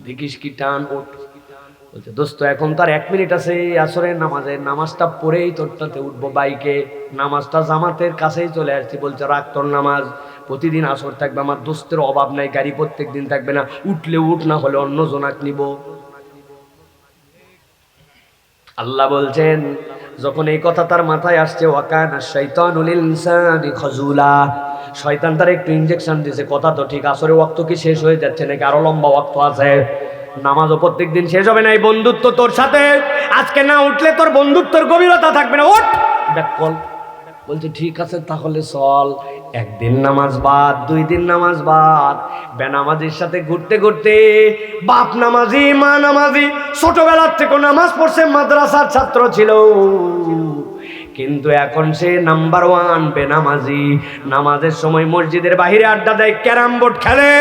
দেখিস কি টান ওঠ। বলছে দোস্ত এখন তার 1 মিনিট আছে আসরের নামাজটা পড়েই তোরটাতে উঠবো বাইকে, নামাজটা জামাতের কাছেই চলে আসছি। বলছে রাখ তোর নামাজ, প্রতিদিন আসর থাকবে, আমার দোস্তের অভাব নাই, গাড়ি প্রত্যেক দিন থাকবে না, উঠলে উঠ, না হলে অন্য জনাক নিব। আল্লাহ বলছেন যখন এই কথা তার মাথায় আসছে, ওয়াকানা শাইতানুল ইনসানি খাজুলা, শয়তান তার একটু ইনজেকশন দিয়েছে। কথা তো ঠিক, আসরে ওয়াক্ত কি শেষ হয়ে যাচ্ছে নাকি আরো লম্বা ওয়াক্ত আছে? নামাজও প্রত্যেক দিন শেষ হবে না। এই বন্ধুত্ব তোর সাথে, আজকে না উঠলে তোর বন্ধুত্বের গভীরতা থাকবে না, ওঠ ব্যাক কল। বলছে ঠিক আছে তাহলে চল। 1 দিন নামাজ বাদ, 2 দিন নামাজ বাদ, বেনামাজির সাথে ঘুরতে ঘুরতে বাপ নামাজি মা নামাজি, ছোটবেলার থেকে নামাজ পড়ছে, মাদ্রাসার ছাত্র ছিল, কিন্তু এখন সে নাম্বার 1 বেনামাজি। নামাজের সময় মসজিদের বাহিরে আড্ডা দেয়, ক্যারাম বোর্ড খেলে,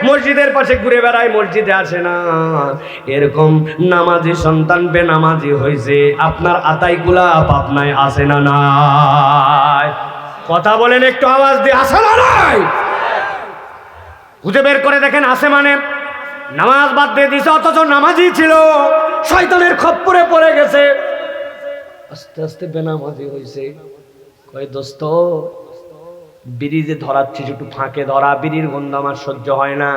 মসজিদের পাশে ঘুরে বেড়ায়, মসজিদে আসে না। এরকম নামাজি সন্তান বেনামাজি হয়েছে। আপনার আতাইকুলা পাবনায় আসে না নাই? কথা বলেন একটু আওয়াজ দিয়ে, আসে না নাই? খুঁজে বের করে দেখেন আসে মানে নামাজ বাদ দিয়ে দিছে, অথচ নামাজি ছিল, শয়তানের খপ্পরে পড়ে গেছে, আস্তে আস্তে বেনামাজি হয়েছে। কয় দোস্ত বিড়ি যে ধরাচ্ছিস একটু ফাঁকে ধরা, বিড়ির গন্ধ আমার সহ্য হয় না।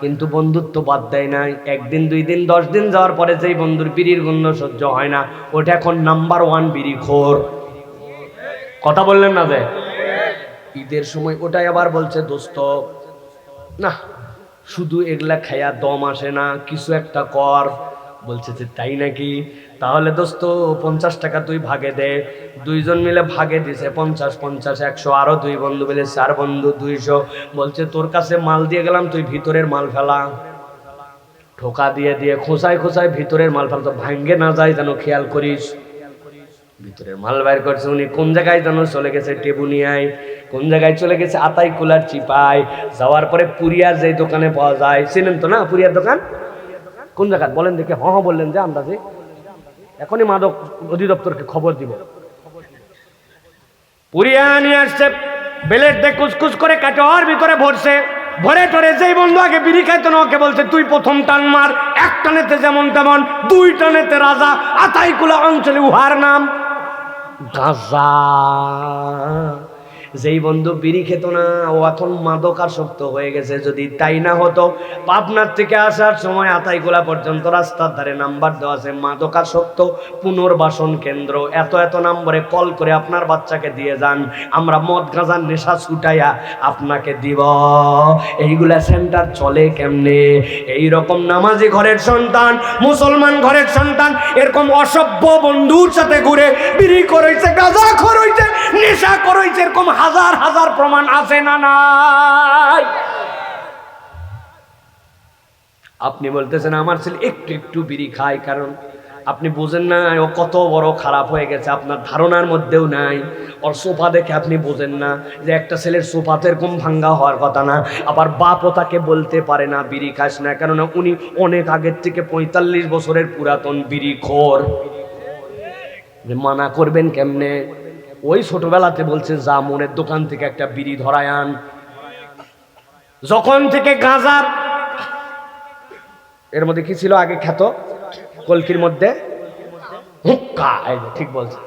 কিন্তু বন্ধুত্ব বাদ দেয় নাই। 1 দিন 2 দিন 10 দিন যাওয়ার পরে যেই বন্ধুর বিড়ির গন্ধ সহ্য হয় না, ওটা এখন নাম্বার 1 বিড়িখোর। কথা বললেন না যে? ঈদের সময় ওটাই আবার বলছে দোস্ত না, শুধু এগুলা খাইয়া দম আসে না, কিছু একটা কর। বলছে যে তাই নাকি? তাহলে দোস্ত 50 টাকা তুই ভাগে দে। 2 জন মিলে ভাগে দিছে 50 50 100, আরো 2 বন্ধু মিলে 4 বন্ধু 200। বলছে তোর কাছে মাল দিয়ে গেলাম, তুই ভিতরের মাল ফেলা। ঠোকা দিয়ে দিয়ে খোঁচায় খোঁচায় ভিতরের মাল ফেলতো, ভাঙ্গে না যায় যেন খেয়াল করিস। ভিতরের মাল বাইর করছে। উনি কোন জায়গায় যেন চলে গেছে টেবুনিয়ায়, কোন জায়গায় চলে গেছে আতাইকুলার চিপায়। যাওয়ার পরে পুরিয়ার যে দোকানে পাওয়া যায়, চিনেন তো না পুরিয়ার দোকান? কোন জায়গা বলেন দেখে? হ্যাঁ বললেন যে আন্দাজে। এখনই মাদক অধিদপ্তরকে খবর দিব। পুরিয়া নিয়ে আসছে, বেলেট দিয়ে কুচকুচ করে কাটোয়ার ভিতরে ভরছে। ভরে টরে যেই বন্ধু আগে বিড়ি খাইতো না, ওকে বলছে তুই প্রথম টান মার। 1 টানেতে যেমন তেমন, 2 টানেতে রাজা। আতাইকুলা অঞ্চলে উহার নাম গাজা। যেই বন্ধু বিড়ি খেত না, ও এখন মাদকাসক্ত হয়ে গেছে। যদি তাই না হতো, পাবনার থেকে আসার সময় আতাইকুলা পর্যন্ত রাস্তার ধারে নাম্বার দেওয়া আছে মাদকাসক্ত পুনর্বাসন কেন্দ্র। এত এত নম্বরে কল করে আপনার বাচ্চাকে দিয়ে যান, আমরা মদ গাঁজার নেশা ছুটাইয়া আপনাকে দিব। এইগুলা সেন্টার চলে কেমনে? এইরকম নামাজি ঘরের সন্তান, মুসলমান ঘরের সন্তান এরকম অসভ্য বন্ধুর সাথে ঘুরে বিড়ি করেছে, গাঁজা খরইছে, নেশা করেছে, এরকম হাজার হাজার প্রমাণ আছে না নাই? আপনি বলতেছেন আমার ছেলে একটু একটু বিড়ি খায়, কারণ আপনি বুঝেন না ও কত বড় খারাপ হয়ে গেছে, আপনার ধারণার মধ্যেও নাই। ওর সোফা দেখে আপনি বোঝেন না যে একটা ছেলের সোফাতে এরকম ভাঙ্গা হওয়ার কথা না। আবার বাপও তাকে বলতে পারে না বিড়ি খাস না, কেননা উনি অনেক আগের থেকে 45 বছরের পুরাতন বিড়িখোর। মানা করবেন কেমনে? ওই ছোটবেলাতে বলছে যা মনের দোকান থেকে একটা বিড়ি ধরায় আন। যখন থেকে গাঁজার এর মধ্যে কি ছিল আগে খ্যাত কলকির মধ্যে হুক্কা, ঠিক বলছে,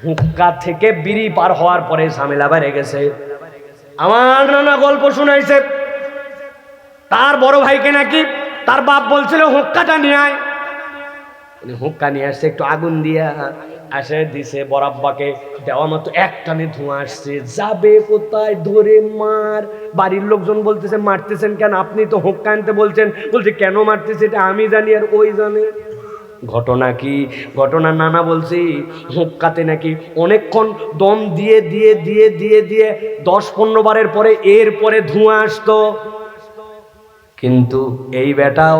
হুক্কা থেকে বিড়ি পার হওয়ার পরে ঝামেলা বেড়ে গেছে। আমার নানা গল্প শুনাইছে, তার বড় ভাইকে নাকি তার বাপ বলছিল হুক্কাটা নিয়ে আয়। উনি হুক্কা নিয়ে আসছে, একটু আগুন দিয়া আসে দিছে বরাব্বাকে, দেওয়া মতো একটানে ধোঁয়া আসছে, যাবে কোথায়, ধরে মার। বাড়ির লোকজন বলতেছে মারতেছেন কেন, আপনি তো হোক্কা আনতে বলছেন। বলছে কেন মারতেছে এটা আমি জানি আর ওই জানে। ঘটনা কি? ঘটনা নানা বলছি হুক্কাতে নাকি অনেকক্ষণ দম দিয়ে দিয়ে দিয়ে দিয়ে দিয়ে 10-15 বারের পরে এরপরে ধোঁয়া আসতো। কিন্তু এই বেটাও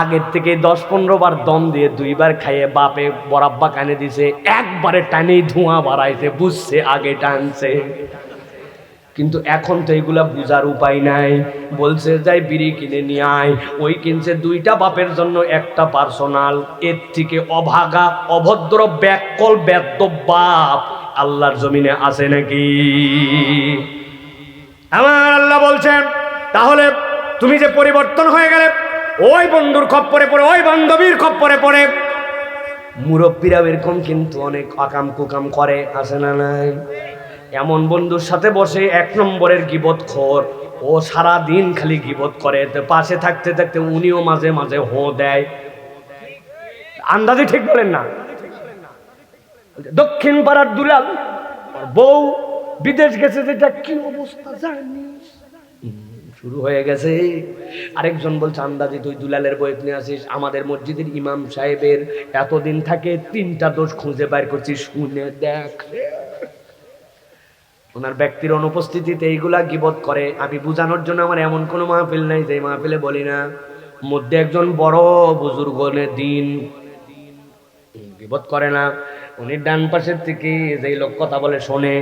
আগের থেকে 10-15 বার দম দিয়ে 2 বার খাইয়ে বাপে বরাব্বা কানে দিছে, একবারে টানেই ধোঁয়া বাড়াইছে, বুঝছে আগে টানছে। কিন্তু এখন তো এগুলা বুঝার উপায় নাই। বলছে যাই বিড়ি কিনে নিয়ে আয়, ওই কিনছে 2টা বাপের জন্য, একটা পার্সোনাল। এর থেকে অভাগা অভদ্র ব্যাককল বেদ্য বাপ আল্লাহর জমিনে আছে নাকি? আমার আল্লাহ বলছেন তাহলে তুমি যে পরিবর্তন হয়ে গেলে, ওই বন্ধুর খপ্পরে পড়ে, ওই বান্ধবীর খপ্পরে পড়ে। মুরব্বীরা এরকম কিন্তু অনেক আকাম কুকাম করে, আছে না নাই? এমন বন্ধুর সাথে বসে 1 নম্বরের গীবতখোর, ও সারা দিন খালি গীবত করে, তো পাশে থাকতে থাকতে উনিও মাঝে মাঝে হো দেয়। আন্দাজে ঠিক বলেন না? দক্ষিণ পাড়ার দুলাল বউ বিদেশ গেছে, যেটা কি অবস্থা জানিস? শুরু হয়ে গেছে। আরেকজন বলছে আন্দাজে তুই দুলালের বই নিয়ে আসিস, আমাদের মসজিদের ইমাম সাহেবের এতদিন থাকে 3টা দোষ খুঁজে বাইর করছিস, শুনে দেখ। ওনার ব্যক্তির অনুপস্থিতিতে এইগুলা গীবত করে। আমি বুঝানোর জন্য আমার এমন কোনো মাহফিল নাই যে মাহফিলে বলি না। মধ্যে একজন বড় বুজুর্গনের দিন গীবত করে না। উনি ডান পাশের থেকে যেই লোক কথা বলে শোনে,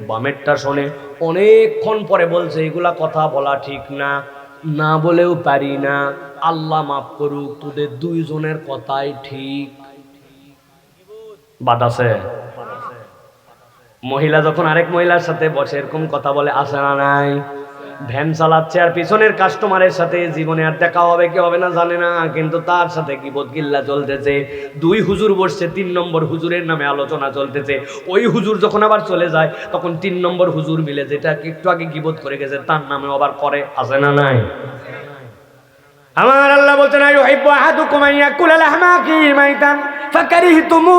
বামেরটা শোনে। অনেকক্ষণ পরে বলছে এগুলা কথা বলা ঠিক না, না বলেও পারি না, আল্লাহ মাফ করুক, তোদের 2 জনের কথাই ঠিক। বাদ আছে? মহিলা যখন আরেক মহিলার সাথে বসে এরকম কথা বলে, আসে না নাই? ভ্যান চালাচ্ছে আর পিছনের কাস্টমারের সাথে জীবনে আর দেখা হবে কি হবে না জানে না, কিন্তু তার সাথে গীবত গিল্লা চলতেছে। 2 হুজুর বসছে, 3 নম্বর হুজুরের নামে আলোচনা চলতেছে। ওই হুজুর যখন আবার চলে যায়, তখন 3 নম্বর হুজুর মিলে যেটা একটু আগে গীবত করে গেছে তার নামে আবার করে, আসে না নাই? আমার আল্লাহ বলছেন আইয়ুহিব্বু আহাদুকুম আইয়াকুলা লাহমা আখিহি মাইতান ফাকারিহতুমু।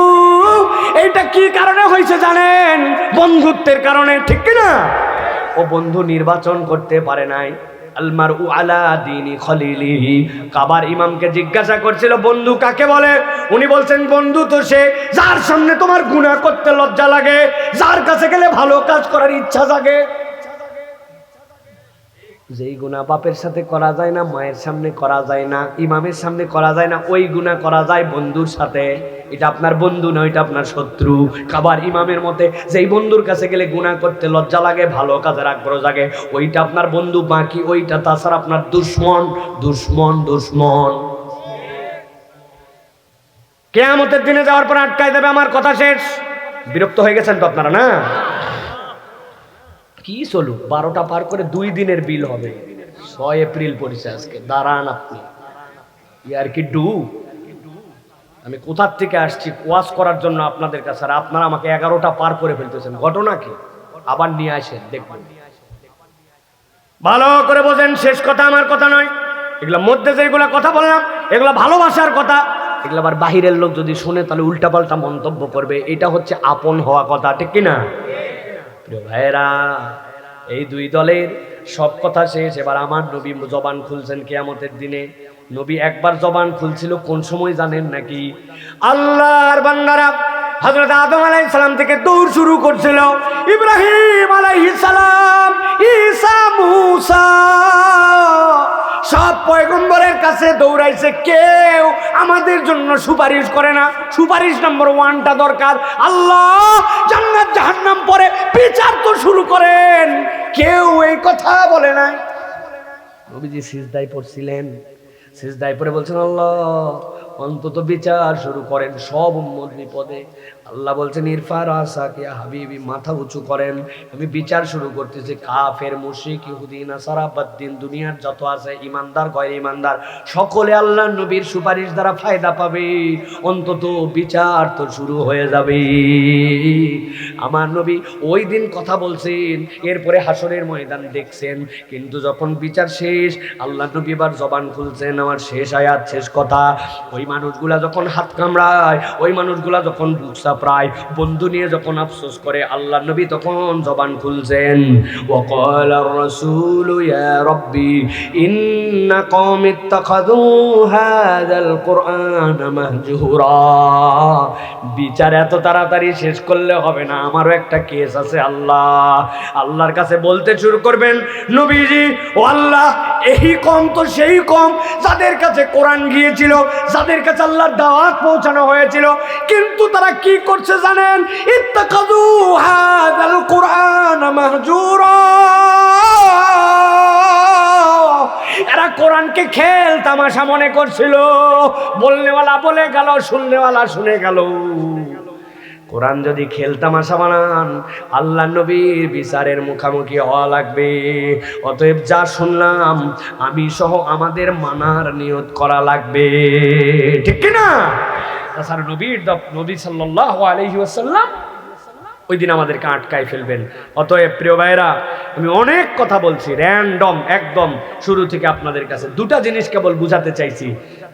এইটা কি কারণে হয়েছে জানেন? বন্ধুত্বের কারণে, ঠিক কি না? ও বন্ধু নির্বাচন করতে পারে নাই। আল মারউ আলা দীনি খলিলিহি। কাবার ইমামকে জিজ্ঞাসা করছিল বন্ধু কাকে বলে? উনি বলছেন বন্ধু তো সে যার সামনে তোমার গুনাহ করতে লজ্জা লাগে, যার কাছে গেলে ভালো কাজ করার ইচ্ছা জাগে। যেই গুনাহ বাপের সাথে করা যায় না, মায়ের সামনে করা যায় না, ইমামের সামনে করা যায় না, ওই গুনাহ করা যায় বন্ধুর সাথে। এটা আপনার বন্ধু নয়, এটা আপনার শত্রু। কাবার ইমামের মতে যেই বন্ধুর কাছে গেলে গুনাহ করতে লজ্জা লাগে, ভালো কাজের আগ্রহ জাগে, ওইটা আপনার বন্ধু। বাকি ওইটা তাছাড়া আপনার দুশমন, দুশমন, দুশমন। কিয়ামতের দিনে যাওয়ার পর আটকায় দেবে। আমার কথা শেষ। বিরক্ত হয়ে গেছেন তো আপনারা না? কি চলুক, 12টা পার করে 2 দিনের বিল হবে। 6 এপ্রিল পড়েছে আজকে, দাঁড়ান আপনি। ইয়ার কি ডু? আমি কোথার থেকে আসছি ওয়াজ করার জন্য আপনাদের কাছে, আর আপনারা আমাকে 11টা পার করে ফেলতেছেন। ঘটনা কি? আবার নিয়ে আসেন দেখবেন। ভালো করে বোঝেন, শেষ কথা আমার কথা নয়। এগুলো মধ্যে যেগুলা কথা বললাম এগুলো ভালোবাসার কথা। এগুলো আবার বাহিরের লোক যদি শুনে তাহলে উল্টাপাল্টা মন্তব্য করবে। এটা হচ্ছে আপন হওয়া কথা, ঠিক কিনা? প্রিয় ভাইরা, এই 2 দলের সব কথা শেষ। এবার আমার নবী জবান খুলছেন কিয়ামতের দিনে। নবী একবার জবান খুলছিল কোন সময় জানেন নাকি? আল্লাহর বান্দারা হযরত আদম আলাইহিস সালাম থেকে দৌড় শুরু করছিল। ইব্রাহিম আলাইহিস সালাম, ঈসা, মুসা, সব পয়গম্বরের কাছে দৌড়াইছে, কেউ আমাদের জন্য সুপারিশ করে না। সুপারিশ নম্বর 1টা দরকার, আল্লাহ জান্নাত জাহান্নাম পরে বিচার তো শুরু করেন। কেউ এই কথা বলে নাই। নবীজি সিজদায় পড়ছিলেন, সিজদায় পড়ে বলছেন আল্লাহ অন্তত বিচার শুরু করেন, সব উম্মত বিপদে। আল্লাহ বলছেন ইরফা রাসাক ইয়া হাবিবি, মাথা উঁচু করেন, আমি বিচার শুরু করতেছি। কাফের, মুশরিক, ইহুদি, নাসারা, বাদ্দিন, দুনিয়ার যত আছে ইমানদার গয়র ইমানদার সকলে আল্লাহ নবীর সুপারিশ দ্বারা ফায়দা পাবে। অন্তত বিচার তো শুরু হয়ে যাবে। আমার নবী ওই দিন কথা বলছেন, এরপরে হাসরের ময়দান দেখছেন, কিন্তু যখন বিচার শেষ আল্লাহ নবী এবার জবান খুলছেন, আমার শেষ আয়াত শেষ কথা। ওই মানুষগুলা যখন হাত কামড়ায়, ওই মানুষগুলা যখন বুক চাপড়ায়, বন্ধু নিয়ে যখন আফসোস করে, আল্লাহ নবী তখন জবান খুলছেন, ওয়াকালা রাসূলু ইয়া রাব্বি ইন্না কওমি ইত্তাখাযু হাযাল কুরআনা মাহজুরা। বিচার এত তাড়াতাড়ি শেষ করলে হবে না, আমারও একটা কেস আছে আল্লাহ। আল্লাহর কাছে বলতে শুরু করবেন, নবীজি ও আল্লাহ, এই কম তো সেই কম যাদের কাছে কোরআন গিয়েছিল, যাদের কাছে আল্লাহর দাওয়াত পৌঁছানো হয়েছিল, কিন্তু তারা কি করছে জানেন? ইত্তাখাযু হাযাল কুরআনা মাহজুরা। এরা কোরআনকে খেল তামাশা মনে করছিল, বলনেওয়ালা বলে গেল, শুননেওয়ালা শুনে গেল। কোরআন যদি খেল তামাশা বানান, আল্লাহ নবীর বিচারের মুখামুখি হওয়া লাগবে। অতএব যা শুনলাম আমি সহ আমাদের মানার নিয়ত করা লাগবে, ঠিক কিনা? তাছাড়া নবী সাল্লাল্লাহু আলাইহি ওয়াসাল্লাম ওই দিন আমাদেরকে আটকায় ফেলবেন। অতএব প্রিয় ভাইরা, আমি অনেক কথা বলছি র্যান্ডম, একদম শুরু থেকে আপনাদের কাছে দুটা জিনিস কেবল বুঝাতে চাইছি।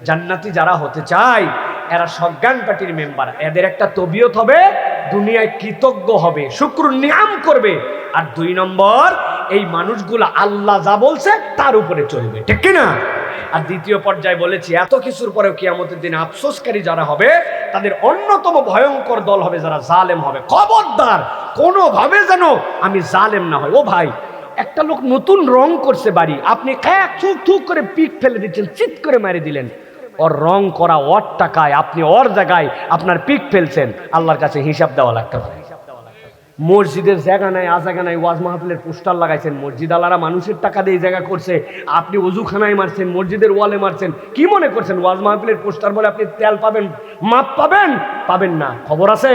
জান্নাতি যারা হতে চায় এরা সজ্ঞান পার্টির মেম্বার, এদের একটা তবিয়ত হবে, দুনিয়ায় কৃতজ্ঞ হবে, শুকর নিয়াম করবে। আর 2 নম্বর, এই মানুষগুলো আল্লাহ যা বলছে তার উপরে চলবে, ঠিক কিনা? আর দ্বিতীয় পর্যায়ে বলেছি, এত কিছুর পরেও কিয়ামতের দিনে আফসোসকারী যারা হবে তাদের অন্যতম ভয়ঙ্কর দল হবে যারা জালেম হবে। খবরদার কোনোভাবে যেন আমি জালেম না হয়। ও ভাই, একটা লোক নতুন রং করছে বাড়ি, আপনি থুক থুক করে পিক ফেলে দিচ্ছেন, চিৎ করে মেরে দিলেন। ওর রং করা ওর টাকায়, আপনি ওর জায়গায় আপনার পিক ফেলছেন, আল্লাহর কাছে হিসাব দেওয়া লাগতে পারে। মসজিদের জায়গা নাই, আজাগা নাই, ওয়াজ মাহফিলের পোস্টার লাগাইছেন, মসজিদ আলারা মানুষের টাকা দিয়ে জায়গা করছে, আপনি ওযুখানায় মারছেন, মসজিদের ওয়ালে মারছেন। কি মনে করছেন ওয়াজ মাহফিলের পোস্টার বলে আপনি তেল পাবেন, মাপ পাবেন? পাবেন না। খবর আছে?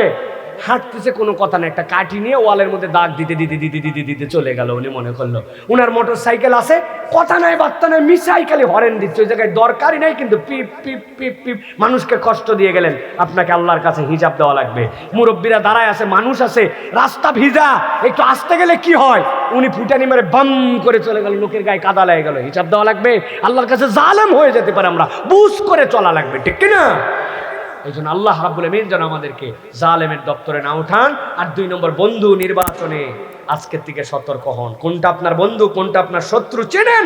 হাঁটতেছে, কোনো কথা না, একটা কাঠি নিয়ে ওয়ালের মধ্যে দাগ দিতে দিতে দিতে দিতে দিতে চলে গেল। উনি মনে করলো উনার মোটর সাইকেল আছে, কথা নাই বার্তা নাই, মিসাইকেলে হরেন দিচ্ছে, ওই জায়গায় দরকারই নাই, কিন্তু পিপ পিপ পিপ পিপ মানুষকে কষ্ট দিয়ে গেলেন। আপনাকে আল্লাহর কাছে হিসাব দেওয়া লাগবে। মুরব্বীরা দাঁড়ায় আছে, মানুষ আছে, রাস্তা ভিজা, একটু আসতে গেলে কি হয়, উনি ফুটানি মেরে বাম করে চলে গেল, লোকের গায়ে কাদা লেগে গেল, হিসাব দেওয়া লাগবে। আল্লাহর কাছে জালেম হয়ে যেতে পারে, আমরা বুঝ করে চলা লাগবে, ঠিক কিনা? এই জন্য আল্লাহ রাব্বুল আমিন যেন আমাদেরকে জালেমের দপ্তরে না উঠান। আর 2 নম্বর, বন্ধু নির্বাচনে আজকের থেকে সতর্ক হন। কোনটা আপনার বন্ধু, কোনটা আপনার শত্রু চেনেন।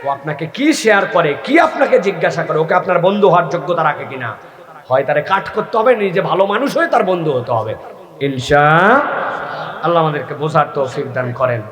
ও আপনাকে কি শেয়ার করে, কি আপনাকে জিজ্ঞাসা করে, ওকে আপনার বন্ধু হওয়ার যোগ্যতা রাখে কিনা। হয় তারে কাট করতে হবে, নিজে ভালো মানুষ হয়ে তার বন্ধু হতে হবে। ইনশাআল্লাহ আমাদেরকে বোঝার তৌফিক দান করেন।